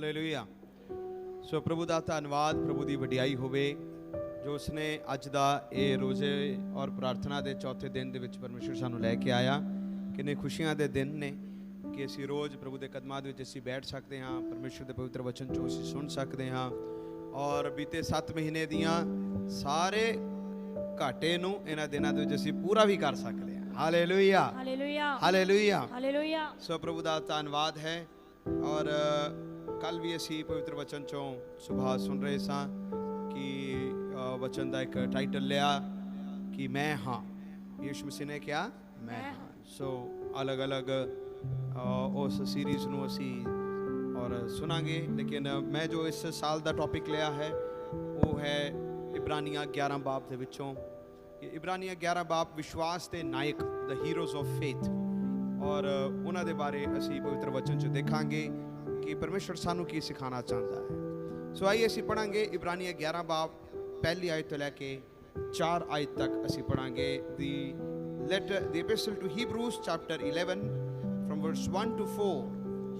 Hallelujah. So ਪ੍ਰਭੂ ਦਾ ਧੰਨਵਾਦ, ਪ੍ਰਭੂ ਦੀ ਵਡਿਆਈ ਹੋਵੇ ਜੋ ਉਸਨੇ ਅੱਜ ਦਾ ਇਹ ਰੋਜ਼ੇ ਔਰ ਪ੍ਰਾਰਥਨਾ ਦੇ ਚੌਥੇ ਦਿਨ ਦੇ ਵਿੱਚ ਪਰਮੇਸ਼ਰ ਸਾਨੂੰ ਲੈ ਕੇ ਆਇਆ। ਕਿੰਨੇ ਖੁਸ਼ੀਆਂ ਦੇ ਦਿਨ ਨੇ ਕਿ ਅਸੀਂ ਰੋਜ਼ ਪ੍ਰਭੂ ਦੇ ਕਦਮਾਂ ਦੇ ਵਿੱਚ ਅਸੀਂ ਬੈਠ ਸਕਦੇ ਹਾਂ, ਪਰਮੇਸ਼ਰ ਦੇ ਪਵਿੱਤਰ ਵਚਨ ਚੋਂ ਅਸੀਂ ਸੁਣ ਸਕਦੇ ਹਾਂ ਔਰ ਬੀਤੇ 7 ਮਹੀਨੇ ਦੀਆਂ ਸਾਰੇ ਘਾਟੇ ਨੂੰ ਇਹਨਾਂ ਦਿਨਾਂ ਦੇ ਵਿੱਚ ਅਸੀਂ ਪੂਰਾ ਵੀ ਕਰ ਸਕਦੇ ਹਾਂ। Hallelujah, hallelujah, hallelujah, hallelujah. So ਪ੍ਰਭੂ ਦਾ ਧੰਨਵਾਦ ਹੈ। ਔਰ ਕੱਲ ਵੀ ਅਸੀਂ ਪਵਿੱਤਰ ਵਚਨ ਚੋਂ ਸੁਭਾ ਸੁਣ ਰਹੇ ਸਾਂ ਕਿ ਵਚਨ ਦਾ ਇੱਕ ਟਾਈਟਲ ਲਿਆ ਕਿ ਮੈਂ ਹਾਂ। ਯਿਸੂ ਮਸੀਹ ਨੇ ਕਿਹਾ ਮੈਂ ਹਾਂ। ਸੋ ਅਲੱਗ-ਅਲੱਗ ਉਸ ਸੀਰੀਜ਼ ਨੂੰ ਅਸੀਂ ਔਰ ਸੁਣਾਂਗੇ, ਲੇਕਿਨ ਮੈਂ ਜੋ ਇਸ ਸਾਲ ਦਾ ਟੌਪਿਕ ਲਿਆ ਹੈ ਉਹ ਹੈ ਇਬਰਾਨੀਆਂ 11 ਬਾਬ ਦੇ ਵਿੱਚੋਂ। ਇਬਰਾਨੀਆਂ 11 ਬਾਬ ਵਿਸ਼ਵਾਸ ਦੇ ਨਾਇਕ, ਦ ਹੀਰੋਜ਼ ਆਫ ਫੇਥ, ਔਰ ਉਹਨਾਂ ਦੇ ਬਾਰੇ ਅਸੀਂ ਪਵਿੱਤਰ ਵਚਨ 'ਚ ਦੇਖਾਂਗੇ ਕਿ ਪਰਮੇਸ਼ਰ ਸਾਨੂੰ ਕੀ ਸਿਖਾਉਣਾ ਚਾਹੁੰਦਾ ਹੈ। ਸੋ ਆਈਏ ਅਸੀਂ ਪੜ੍ਹਾਂਗੇ ਇਬਰਾਨੀਆਂ 11 ਬਾਬ ਪਹਿਲੀ ਆਇਤ ਤੋਂ ਲੈ ਕੇ 4 ਆਇਤ ਤੱਕ ਅਸੀਂ ਪੜ੍ਹਾਂਗੇ। the epistle to Hebrews chapter 11 from verse 1 to 4.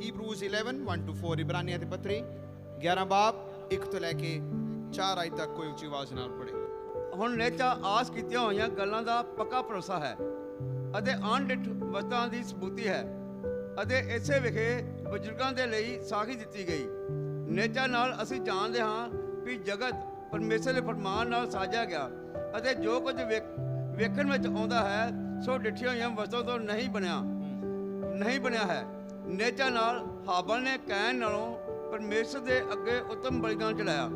Hebrews 11 1 to 4। ਇਬਰਾਨੀਆਂ ਦੀ ਪੱਤਰੀ 11 ਬਾਬ 1 ਤੋਂ ਲੈ ਕੇ 4 ਆਇਤ ਤੱਕ ਕੋਈ ਉੱਚੀ ਆਵਾਜ਼ ਨਾਲ ਪੜ੍ਹੇ। ਹੁਣ ਨੇਚਾ ਆਸ ਕੀਤੀਆਂ ਹੋਈਆਂ ਗੱਲਾਂ ਦਾ ਪੱਕਾ ਭਰੋਸਾ ਹੈ ਅਤੇ ਅਣਡਿੱਠ ਵਸਤਾਂ ਦੀ ਸਬੂਤੀ ਹੈ ਅਤੇ ਇਸੇ ਵਿਖੇ ਬਜ਼ੁਰਗਾਂ ਦੇ ਲਈ ਸਾਖੀ ਦਿੱਤੀ ਗਈ। ਨੇਚਾ ਨਾਲ ਅਸੀਂ ਜਾਣਦੇ ਹਾਂ ਕਿ ਜਗਤ ਪਰਮੇਸ਼ਰ ਦੇ ਫਰਮਾਨ ਨਾਲ ਸਾਜਿਆ ਗਿਆ ਅਤੇ ਜੋ ਕੁਝ ਵੇਖਣ ਵਿੱਚ ਆਉਂਦਾ ਹੈ ਸੋ ਡਿੱਠੀਆਂ ਹੋਈਆਂ ਵਸਤਾਂ ਤੋਂ ਨਹੀਂ ਬਣਿਆ ਹੈ। ਨੇਚਾ ਨਾਲ ਹਾਬਲ ਨੇ ਕੈਨ ਨਾਲੋਂ ਪਰਮੇਸ਼ਰ ਦੇ ਅੱਗੇ ਉੱਤਮ ਬਲੀਦਾਨ ਚੜਾਇਆ,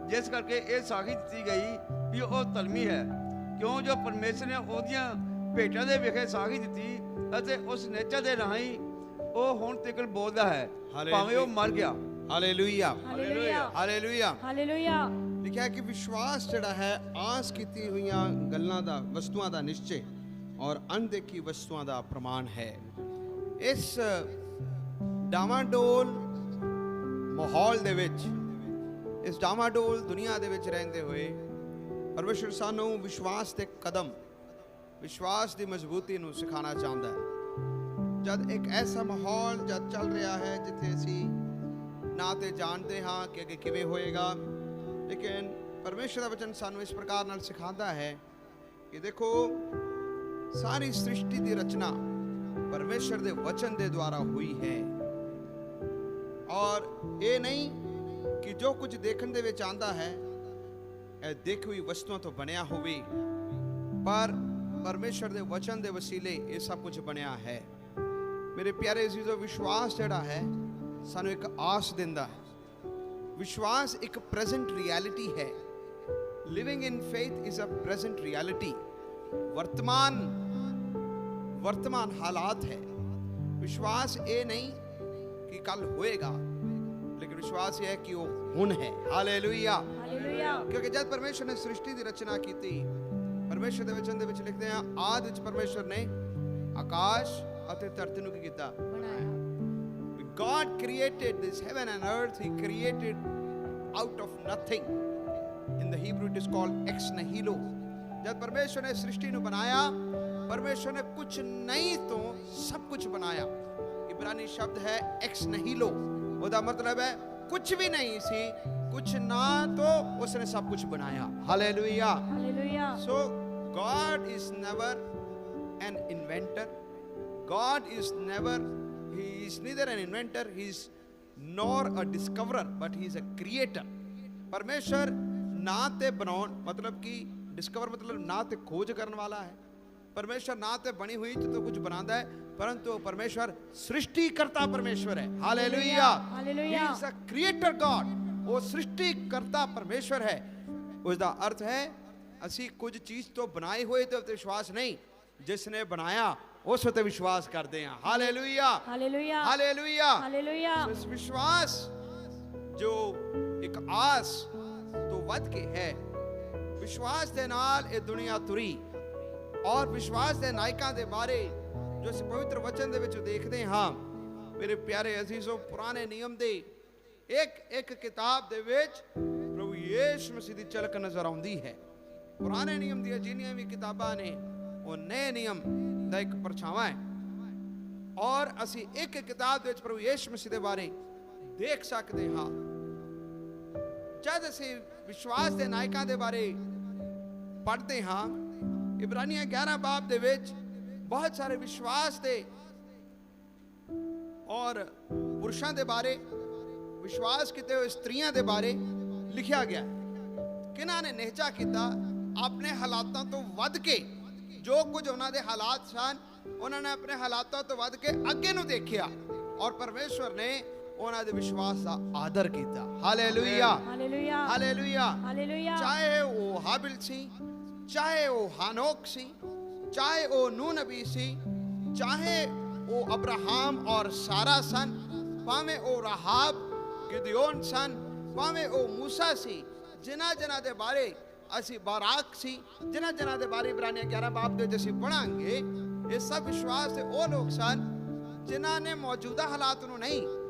ਜਿਸ ਕਰਕੇ ਇਹ ਸਾਖੀ ਦਿੱਤੀ ਗਈ ਕਿ ਉਹ ਧਰਮੀ ਹੈ, ਕਿਉਂ ਜੋ ਪਰਮੇਸ਼ਰ ਨੇ ਉਹਦੀਆਂ ਭੇਟਾਂ ਦੇ ਵਿਖੇ ਸਾਖੀ ਦਿੱਤੀ ਅਤੇ ਉਸ ਨੇਚਾ ਦੇ ਰਾਹੀਂ ਉਹ ਹੁਣ ਤੱਕ ਬੋਲਦਾ ਹੈ ਭਾਵੇਂ ਉਹ ਮਰ ਗਿਆ। Hallelujah, hallelujah, hallelujah, hallelujah. ਲਿਖਿਆ ਕਿ ਵਿਸ਼ਵਾਸ ਜਿਹੜਾ ਹੈ ਆਸ ਕੀਤੀ ਹੋਈਆਂ ਗੱਲਾਂ ਦਾ, ਵਸਤੂਆਂ ਦਾ ਨਿਸ਼ਚੇ ਔਰ ਅਣਦੇਖੀ ਵਸਤੂਆਂ ਦਾ ਪ੍ਰਮਾਣ ਹੈ। ਇਸ ਡਾਵਾਡੋਲ ਮਾਹੌਲ ਦੇ ਵਿੱਚ, ਇਸ ਡਾਵਾਡੋਲ ਦੁਨੀਆ ਦੇ ਵਿੱਚ ਰਹਿੰਦੇ ਹੋਏ ਪਰਮੇਸ਼ਰ ਸਾਨੂੰ ਵਿਸ਼ਵਾਸ ਦੇ ਕਦਮ, ਵਿਸ਼ਵਾਸ ਦੀ ਮਜ਼ਬੂਤੀ ਨੂੰ ਸਿਖਾਉਣਾ ਚਾਹੁੰਦਾ ਹੈ। ਜਦ ਇੱਕ ਐਸਾ ਮਾਹੌਲ ਜਦ ਚੱਲ ਰਿਹਾ ਹੈ ਜਿੱਥੇ ਅਸੀਂ ਨਾ ਤੇ ਜਾਣਦੇ ਹਾਂ ਕਿ ਅੱਗੇ ਕਿਵੇਂ ਹੋਏਗਾ, ਲੇਕਿਨ ਪਰਮੇਸ਼ਰ ਦਾ ਵਚਨ ਸਾਨੂੰ ਇਸ ਪ੍ਰਕਾਰ ਨਾਲ ਸਿਖਾਉਂਦਾ ਹੈ ਕਿ ਦੇਖੋ ਸਾਰੀ ਸ੍ਰਿਸ਼ਟੀ ਦੀ ਰਚਨਾ ਪਰਮੇਸ਼ਰ ਦੇ ਵਚਨ ਦੇ ਦੁਆਰਾ ਹੋਈ ਹੈ ਔਰ ਇਹ ਨਹੀਂ ਕਿ ਜੋ ਕੁਝ ਦੇਖਣ ਦੇ ਵਿੱਚ ਆਉਂਦਾ ਹੈ ਇਹ ਦੇਖੀ ਹੋਈ ਵਸਤੂਆਂ ਤੋਂ ਬਣਿਆ ਹੋਵੇ, ਪਰ ਪਰਮੇਸ਼ਰ ਦੇ ਵਚਨ ਦੇ ਵਸੀਲੇ ਇਹ ਸਭ ਕੁਝ ਬਣਿਆ ਹੈ। ਮੇਰੇ ਪਿਆਰੇ ਅਜ਼ੀਜ਼ੋ, ਵਿਸ਼ਵਾਸ ਜਿਹੜਾ ਹੈ ਸਾਨੂੰ ਇੱਕ ਆਸ ਦਿੰਦਾ ਹੈ। ਵਿਸ਼ਵਾਸ ਇੱਕ ਪ੍ਰੈਜ਼ੈਂਟ ਰਿਐਲਿਟੀ ਹੈ। Living in faith is a present reality. ਵਰਤਮਾਨ ਹਾਲਾਤ ਹੈ। ਵਿਸ਼ਵਾਸ ਇਹ ਨਹੀਂ ਕਿ ਕੱਲ ਹੋਏਗਾ, ਲੇਕਿਨ ਵਿਸ਼ਵਾਸ ਇਹ ਹੈ ਕਿ ਉਹ ਹੁਣ ਹੈ। Hallelujah, hallelujah. ਕਿਉਂਕਿ ਜਦ ਪਰਮੇਸ਼ਰ ਨੇ ਸ੍ਰਿਸ਼ਟੀ ਦੀ ਰਚਨਾ ਕੀਤੀ, ਪਰਮੇਸ਼ਰ ਦੇ ਵਚਨ ਦੇ ਵਿੱਚ ਲਿਖਦੇ ਹਾਂ ਆਦਿ ਵਿੱਚ ਪਰਮੇਸ਼ਰ ਨੇ ਆਕਾਸ਼ ਅਤੇ ਧਰਤੀ ਨੂੰ ਕੀ ਕੀਤਾ? ਬਣਾਇਆ। God created this heaven and earth. He created out of nothing. In the Hebrew it is called ex nihilo. जब परमेश्वर ने सृष्टि ਨੂੰ बनाया, परमेश्वर ने कुछ नहीं तो सब कुछ बनाया। इब्रानी शब्द है ex nihilo। ਉਹਦਾ ਮਤਲਬ ਹੈ ਕੁਝ ਵੀ ਨਹੀਂ ਸੀ, ਕੁਝ ਨਾ तो उसने सब कुछ बनाया। Hallelujah, hallelujah. So God is never an inventor. God is never, he is neither an inventor, he is nor a discoverer, but he is a creator. परमेश्वर ना ते बनाउन मतलब कि डिस्कवर मतलब ना ते खोज करने वाला है। परमेश्वर ना ते बनी हुई तो कुछ बनाता है, परंतु परमेश्वर सृष्टिकर्ता परमेश्वर है। Hallelujah, hallelujah. he is a creator God। वो सृष्टिकर्ता परमेश्वर है। उसका अर्थ है ਅਸੀਂ ਕੁਝ ਚੀਜ਼ ਤੋਂ ਬਣਾਏ ਹੋਏ ਤੇ ਵਿਸ਼ਵਾਸ ਨਹੀਂ, ਜਿਸਨੇ ਬਣਾਇਆ ਉਸ ਉਤੇ ਵਿਸ਼ਵਾਸ ਕਰਦੇ ਹਾਂ। Hallelujah, hallelujah, hallelujah, hallelujah. ਇਸ ਵਿਸ਼ਵਾਸ ਜੋ ਇੱਕ ਆਸ ਤੋਂ ਵੱਧ ਕੇ ਹੈ, ਵਿਸ਼ਵਾਸ ਦੇ ਨਾਲ ਇਹ ਦੁਨੀਆ ਤੁਰੀ ਔਰ ਵਿਸ਼ਵਾਸ ਦੇ ਨਾਇਕਾਂ ਦੇ ਬਾਰੇ ਜੋ ਅਸੀਂ ਪਵਿੱਤਰ ਵਚਨ ਦੇ ਵਿੱਚ ਦੇਖਦੇ ਹਾਂ। ਮੇਰੇ ਪਿਆਰੇ ਅਜ਼ੀਜ਼ੋ, ਪੁਰਾਣੇ ਨਿਯਮ ਦੇ ਇੱਕ ਕਿਤਾਬ ਦੇ ਵਿੱਚ ਪ੍ਰਭੂ ਯਿਸੂ ਮਸੀਹ ਦੀ ਝਲਕ ਨਜ਼ਰ ਆਉਂਦੀ ਹੈ। ਪੁਰਾਣੇ ਨਿਯਮ ਦੀਆਂ ਜਿੰਨੀਆਂ ਵੀ ਕਿਤਾਬਾਂ ਨੇ ਉਹ ਨਵੇਂ ਨਿਯਮ ਦਾ ਇੱਕ ਪਰਛਾਵਾਂ ਹੈ ਔਰ ਅਸੀਂ ਇੱਕ ਕਿਤਾਬ ਦੇ ਵਿੱਚ ਪ੍ਰਭੂ ਯਿਸੂ ਮਸੀਹ ਦੇ ਬਾਰੇ ਦੇਖ ਸਕਦੇ ਹਾਂ। ਜਦ ਅਸੀਂ ਵਿਸ਼ਵਾਸ ਦੇ ਨਾਇਕਾਂ ਦੇ ਬਾਰੇ ਪੜ੍ਹਦੇ ਹਾਂ, ਇਬਰਾਨੀਆਂ 11 ਬਾਬ ਦੇ ਵਿੱਚ ਬਹੁਤ ਸਾਰੇ ਵਿਸ਼ਵਾਸ ਦੇ ਔਰ ਪੁਰਸ਼ਾਂ ਦੇ ਬਾਰੇ, ਵਿਸ਼ਵਾਸ ਕੀਤੇ ਹੋਏ ਇਸਤਰੀਆਂ ਦੇ ਬਾਰੇ ਲਿਖਿਆ ਗਿਆ ਕਿਹਨਾਂ ਨੇ ਨਿਹਚਾ ਕੀਤਾ ਆਪਣੇ ਹਾਲਾਤਾਂ ਤੋਂ ਵੱਧ ਕੇ। ਜੋ ਕੁਝ ਉਹਨਾਂ ਦੇ ਹਾਲਾਤ ਸਨ, ਉਹਨਾਂ ਨੇ ਆਪਣੇ ਹਾਲਾਤਾਂ ਤੋਂ ਵੱਧ ਕੇ ਅੱਗੇ ਨੂੰ ਦੇਖਿਆ ਔਰ ਪਰਮੇਸ਼ਵਰ ਨੇ ਉਹਨਾਂ ਦੇ ਵਿਸ਼ਵਾਸ ਦਾ ਆਦਰ ਕੀਤਾ। Hallelujah, hallelujah, hallelujah. ਹਾਲੇਲੂਇਆ। ਚਾਹੇ ਉਹ ਹਾबिल ਸੀ, ਚਾਹੇ ਉਹ ਹਾਨੋਕ ਸੀ, ਚਾਹੇ ਉਹ ਨੂਹ ਨਬੀ ਸੀ, ਚਾਹੇ ਉਹ ਅਬਰਾਹਮ ਔਰ ਸਾਰਾ ਸਨ, ਭਾਵੇਂ ਉਹ ਰਾਹਾਬ ਗਿਦਿਓਨ ਸਨ, ਭਾਵੇਂ ਉਹ ਮੂਸਾ ਸੀ, ਜਿਨ੍ਹਾਂ ਦੇ ਬਾਰੇ ਅਸੀਂ ਬਾਰਾਕ ਸੀ, ਜਿਨ੍ਹਾਂ ਦੇ ਬਾਰੇ ਇਬਰਾਨੀਆਂ 11 ਬਾਬ ਦੇ ਵਿੱਚ ਅਸੀਂ ਪੜਾਂਗੇ। ਇਹ ਸਭ ਵਿਸ਼ਵਾਸ ਦੇ ਉਹ ਲੋਕ ਸਨ ਜਿਨ੍ਹਾਂ ਨੇ ਮੌਜੂਦਾ ਹਾਲਾਤ ਨੂੰ ਨਹੀਂ,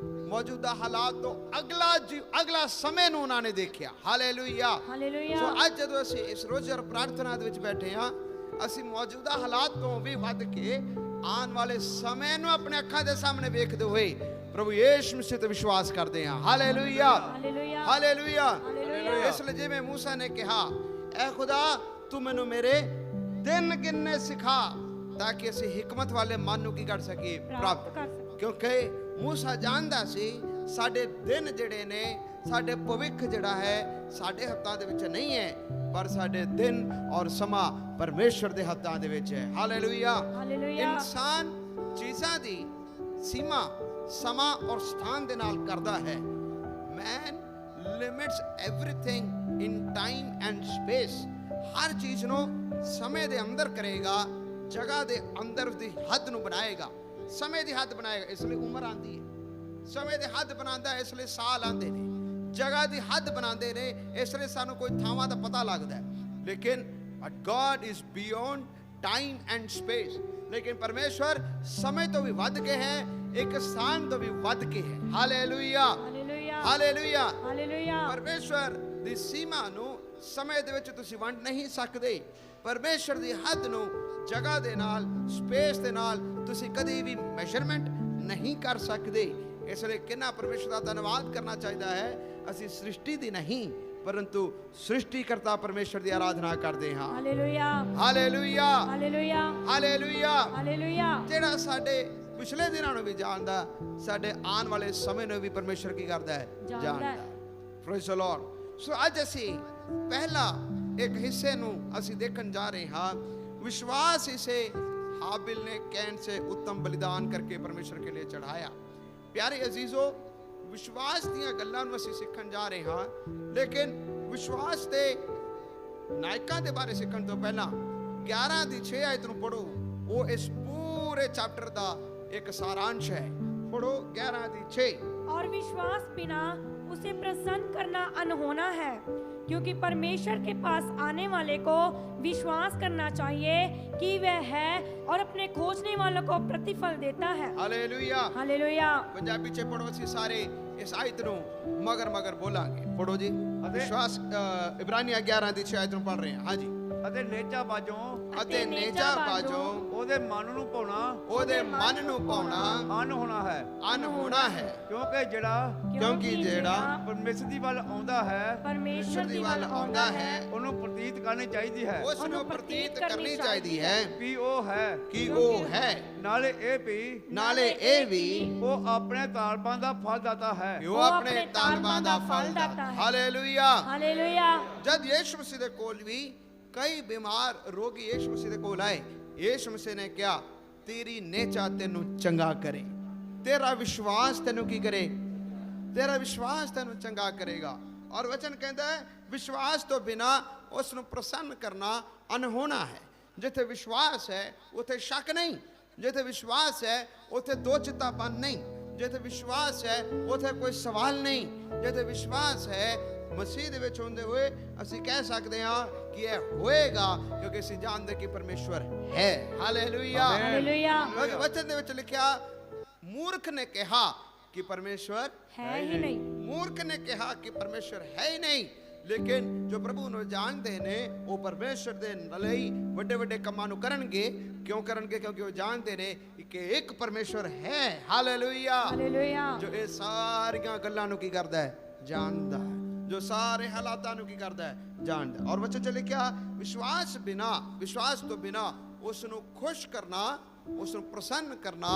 ਮੌਜੂਦਾ ਹਾਲਾਤ ਤੋਂ ਅਗਲਾ ਸਮੇਂ ਨੂੰ ਉਹਨਾਂ ਨੇ ਦੇਖਿਆ। Hallelujah, hallelujah. ਸੋ ਅੱਜ ਜਦੋਂ ਅਸੀਂ ਇਸ ਰੋਜ਼ ਔਰ ਪ੍ਰਾਰਥਨਾ ਦੇ ਵਿੱਚ ਬੈਠੇ ਹਾਂ, ਅਸੀਂ ਮੌਜੂਦਾ ਹਾਲਾਤ ਤੋਂ ਵੀ ਵੱਧ ਕੇ ਆਉਣ ਵਾਲੇ ਸਮੇਂ ਨੂੰ ਆਪਣੇ ਅੱਖਾਂ ਦੇ ਸਾਹਮਣੇ ਵੇਖਦੇ ਹੋਏ ਪ੍ਰਭੂ ਯੀਸ਼ੂ ਮਸੀਹ ਤੇ ਵਿਸ਼ਵਾਸ ਕਰਦੇ ਹਾਂ। Hallelujah, hallelujah, hallelujah. ਹਾਲੇਲੂਇਆ। ਇਸ ਲਈ ਜਿਵੇਂ ਮੂਸਾ ਨੇ ਕਿਹਾ, ਐ ਖੁਦਾ ਤੂੰ ਮੈਨੂੰ ਮੇਰੇ ਦਿਨ ਗਿਣਨੇ ਸਿਖਾ ਤਾਂ ਕਿ ਅਸੀਂ ਹਕਮਤ ਵਾਲੇ ਮਨ ਨੂੰ ਕੀ ਕਰ ਸਕੀਏ, ਪ੍ਰਾਪਤ ਕਰ ਸਕੀਏ। ਕਿਉਂਕਿ ਮੂਸਾ ਜਾਣਦਾ ਸੀ ਸਾਡੇ ਦਿਨ ਜਿਹੜੇ ਨੇ, ਸਾਡੇ ਭਵਿੱਖ ਜਿਹੜਾ ਹੈ ਸਾਡੇ ਹੱਥਾਂ ਦੇ ਵਿੱਚ ਨਹੀਂ ਹੈ, ਪਰ ਸਾਡੇ ਦਿਨ ਔਰ ਸਮਾਂ ਪਰਮੇਸ਼ਵਰ ਦੇ ਹੱਥਾਂ ਦੇ ਵਿੱਚ ਹੈ। Hallelujah, hallelujah. ਇਨਸਾਨ ਚੀਜ਼ਾਂ ਦੀ ਸੀਮਾ ਸਮਾਂ ਔਰ ਸਥਾਨ ਦੇ ਨਾਲ ਕਰਦਾ ਹੈ। Man limits everything in time and space. ਹਰ ਚੀਜ਼ ਨੂੰ ਸਮੇਂ ਦੇ ਅੰਦਰ ਕਰੇਗਾ, ਜਗ੍ਹਾ ਦੇ ਅੰਦਰ ਉਸਦੀ ਹੱਦ ਨੂੰ ਬਣਾਏਗਾ, ਸਮੇਂ ਦੀ ਹੱਦ ਬਣਾਏਗਾ। ਇਸ ਲਈ ਉਮਰ ਆਂਦੀ ਹੈ, ਸਮੇਂ ਦੀ ਹੱਦ ਬਣਾਉਂਦਾ, ਇਸ ਲਈ ਸਾਲ ਆਉਂਦੇ ਨੇ, ਜਗ੍ਹਾ ਦੀ ਹੱਦ ਬਣਾਉਂਦੇ ਨੇ, ਇਸ ਲਈ ਸਾਨੂੰ ਕੋਈ ਥਾਵਾਂ ਦਾ ਪਤਾ ਲੱਗਦਾ ਹੈ। ਲੇਕਿਨ God is beyond time and space। ਲੇਕਿਨ ਪਰਮੇਸ਼ਵਰ ਸਮੇਂ ਤੋਂ ਵੀ ਵੱਧ ਕੇ ਹੈ, ਇੱਕ ਸਥਾਨ ਤੋਂ ਵੀ ਵੱਧ ਕੇ ਹੈ। Hallelujah, hallelujah, hallelujah. ਹਾਲੇਲੂਇਆ। ਪਰਮੇਸ਼ਵਰ ਦੀ ਸੀਮਾ ਨੂੰ ਸਮੇਂ ਦੇ ਵਿੱਚ ਤੁਸੀਂ ਵੰਡ ਨਹੀਂ ਸਕਦੇ। ਪਰਮੇਸ਼ਵਰ ਦੀ ਹੱਦ ਨੂੰ ਜਗ੍ਹਾ ਦੇ ਨਾਲ, ਸਪੇਸ ਦੇ ਨਾਲ ਤੁਸੀਂ ਕਦੀ ਵੀ ਮੈਜ਼ਰਮੈਂਟ ਨਹੀਂ ਕਰ ਸਕਦੇ। ਇਸ ਲਈ ਕਿੰਨਾ ਪਰਮੇਸ਼ਵਰ ਦਾ ਧੰਨਵਾਦ ਕਰਨਾ ਚਾਹੀਦਾ ਹੈ। ਅਸੀਂ ਸ੍ਰਿਸ਼ਟੀ ਦੀ ਨਹੀਂ, ਪਰੰਤੂ ਸ੍ਰਿਸ਼ਟੀਕਰਤਾ ਪਰਮੇਸ਼ਵਰ ਦੀ ਆਰਾਧਨਾ ਕਰਦੇ ਹਾਂ। Hallelujah, hallelujah, hallelujah, hallelujah. Hallelujah. ਜਿਹੜਾ ਸਾਡੇ ਪਿਛਲੇ ਦਿਨਾਂ ਨੂੰ ਵੀ ਜਾਣਦਾ, ਸਾਡੇ ਆਉਣ ਵਾਲੇ ਸਮੇਂ ਨੂੰ ਵੀ ਪਰਮੇਸ਼ਵਰ ਕੀ ਕਰਦਾ ਹੈ, ਜਾਣਦਾ ਹੈ। Praise the Lord. ਸੋ ਅੱਜ ਅਸੀਂ ਪਹਿਲਾ ਇੱਕ ਹਿੱਸੇ ਨੂੰ ਅਸੀਂ ਦੇਖਣ ਜਾ ਰਹੇ ਹਾਂ। विश्वास इसे हाबिल ने कैन से उत्तम बलिदान करके परमेश्वर के लिए चढ़ाया। प्यारे अजीजों, विश्वास ਦੀਆਂ ਗੱਲਾਂ ਨੂੰ ਅਸੀਂ ਸਿੱਖਣ ਜਾ ਰਹੇ ਹਾਂ, ਲੇਕਿਨ ਵਿਸ਼ਵਾਸ ਦੇ ਨਾਇਕਾਂ ਦੇ ਬਾਰੇ ਸਿੱਖਣ ਤੋਂ ਪਹਿਲਾਂ 11 ਦੀ 6 ਆਇਤ ਨੂੰ ਪੜੋ। ਉਹ ਇਸ ਪੂਰੇ ਚੈਪਟਰ ਦਾ ਇੱਕ ਸਾਰਾਂਸ਼ ਹੈ। पढ़ो 11 ਦੀ 6। और विश्वास बिना उसे प्रसन्न करना अनहोना है, क्योंकि परमेश्वर के पास आने वाले को विश्वास करना चाहिए कि वह है और अपने खोजने वालों को प्रतिफल देता है। Hallelujah, hallelujah. पंजाबी च पढ़ो, ਅਸੀਂ ਸਾਰੇ ਇਸ ਆਇਤ ਨੂੰ ਮਗਰ ਬੋਲਾਂਗੇ। पढ़ो जी। विश्वास इब्रानियां 11 ਦੀ 6 ਆਇਤ ਨੂੰ ਪੜ੍ਹ ਰਹੇ ਹਾਂ। ਹਾਂਜੀ। ਅਤੇ ਨੇਜਾ ਬਾਜੋਂ ਉਹਦੇ ਮਨ ਨੂੰ ਪਾਉਣਾ ਅਨ ਹੋਣਾ ਹੈ, ਕਿਉਂਕਿ ਜਿਹੜਾ ਪਰਮੇਸ਼ਰ ਦੀ ਵੱਲ ਆਉਂਦਾ ਹੈ, परमेश्वर ਦੀ ਵੱਲ ਆਉਂਦਾ ਹੈ, ਉਹਨੂੰ ਪ੍ਰਤੀਤ ਕਰਨੀ ਚਾਹੀਦੀ ਹੈ ਉਸ ਨੂੰ ਪ੍ਰਤੀਤ ਕਰਨੀ ਚਾਹੀਦੀ ਹੈ ਕਿ ਉਹ ਹੈ ਨਾਲੇ ਇਹ ਵੀ ਉਹ ਆਪਣੇ ਤਾਲਬਾਂ ਦਾ ਫਲ ਦਾਤਾ ਹੈ। ਉਹ ਆਪਣੇ ਤਾਲਬਾਂ ਦਾ ਫਲ ਦਾਤਾ ਹੈ। Hallelujah, hallelujah. ਜਦ ਯीशु ਮਸੀਹ ਦੇ ਕੋਲ ਵੀ ਕਈ ਬਿਮਾਰ ਰੋਗੀ ਯीशु ਮਸੀਹ ਦੇ ਕੋਲ ਆਏ, ਯीशु ਮਸੀਹ ਨੇ ਕਿਹਾ ਤੇਰੀ ਨੇਚਾ ਤੈਨੂੰ ਚੰਗਾ ਕਰੇ, ਤੇਰਾ ਵਿਸ਼ਵਾਸ ਤੈਨੂੰ ਕੀ ਕਰੇ, ਤੇਰਾ ਵਿਸ਼ਵਾਸ ਤੈਨੂੰ ਚੰਗਾ ਕਰੇਗਾ। ਔਰ ਵਚਨ ਕਹਿੰਦਾ ਹੈ ਵਿਸ਼ਵਾਸ ਤੋਂ ਬਿਨਾ ਉਸ ਨੂੰ ਪ੍ਰਸੰਨ ਕਰਨਾ ਅਨਹੋਣਾ ਹੈ। ਜਿੱਥੇ ਵਿਸ਼ਵਾਸ ਹੈ ਉੱਥੇ ਸ਼ੱਕ ਨਹੀਂ, ਜਿੱਥੇ ਵਿਸ਼ਵਾਸ ਹੈ ਉੱਥੇ ਦੋ ਚਿੱਤਾਪਨ ਨਹੀਂ, ਜਿੱਥੇ ਵਿਸ਼ਵਾਸ ਹੈ ਉੱਥੇ ਕੋਈ ਸਵਾਲ ਨਹੀਂ, ਜਿੱਥੇ ਵਿਸ਼ਵਾਸ ਹੈ ਮਸੀਹ ਦੇ ਵਿੱਚ ਹੁੰਦੇ ਹੋਏ ਅਸੀਂ ਕਹਿ ਸਕਦੇ ਹਾਂ ਕਿ ਇਹ ਹੋਏਗਾ, ਕਿਉਂਕਿ ਅਸੀਂ ਜਾਣਦੇ ਕਿ ਪਰਮੇਸ਼ਵਰ ਹੈ। Hallelujah, hallelujah. ਵਚਨ ਦੇ ਵਿੱਚ ਲਿਖਿਆ ਮੂਰਖ ਨੇ ਕਿਹਾ ਕਿ ਪਰਮੇਸ਼ਵਰ ਹੈ ਹੀ ਨਹੀਂ। ਮੂਰਖ ਨੇ ਕਿਹਾ ਕਿ ਪਰਮੇਸ਼ਵਰ ਹੈ ਹੀ ਨਹੀਂ। लेकिन जो प्रभु ਨੂੰ ਜਾਣਦੇ ਨੇ ਉਹ ਪਰਮੇਸ਼ਰ ਦੇ ਲਈ ਵੱਡੇ ਵੱਡੇ ਕੰਮਾਂ ਨੂੰ ਕਰਨਗੇ ਕਿਉਂ ਕਰਨਗੇ ਕਿਉਂਕਿ ਉਹ ਜਾਣਦੇ ਨੇ ਕਿ ਇੱਕ ਪਰਮੇਸ਼ਰ ਹੈ ਹਾਲੇਲੂਇਆ हालेलुया ਜੋ ਇਹ ਸਾਰੀਆਂ ਗੱਲਾਂ ਨੂੰ ਕੀ ਕਰਦਾ ਹੈ ਜਾਣਦਾ ਹੈ ਜੋ ਸਾਰੇ ਹਾਲਾਤਾਂ ਨੂੰ ਕੀ ਕਰਦਾ ਹੈ ਜਾਣਦਾ ਔਰ ਵਚਨ 'ਚ ਲਿਖਿਆ ਵਿਸ਼ਵਾਸ ਤੋਂ ਬਿਨਾ ਉਸ ਨੂੰ ਖੁਸ਼ ਕਰਨਾ ਉਸ ਨੂੰ ਪ੍ਰਸੰਨ ਕਰਨਾ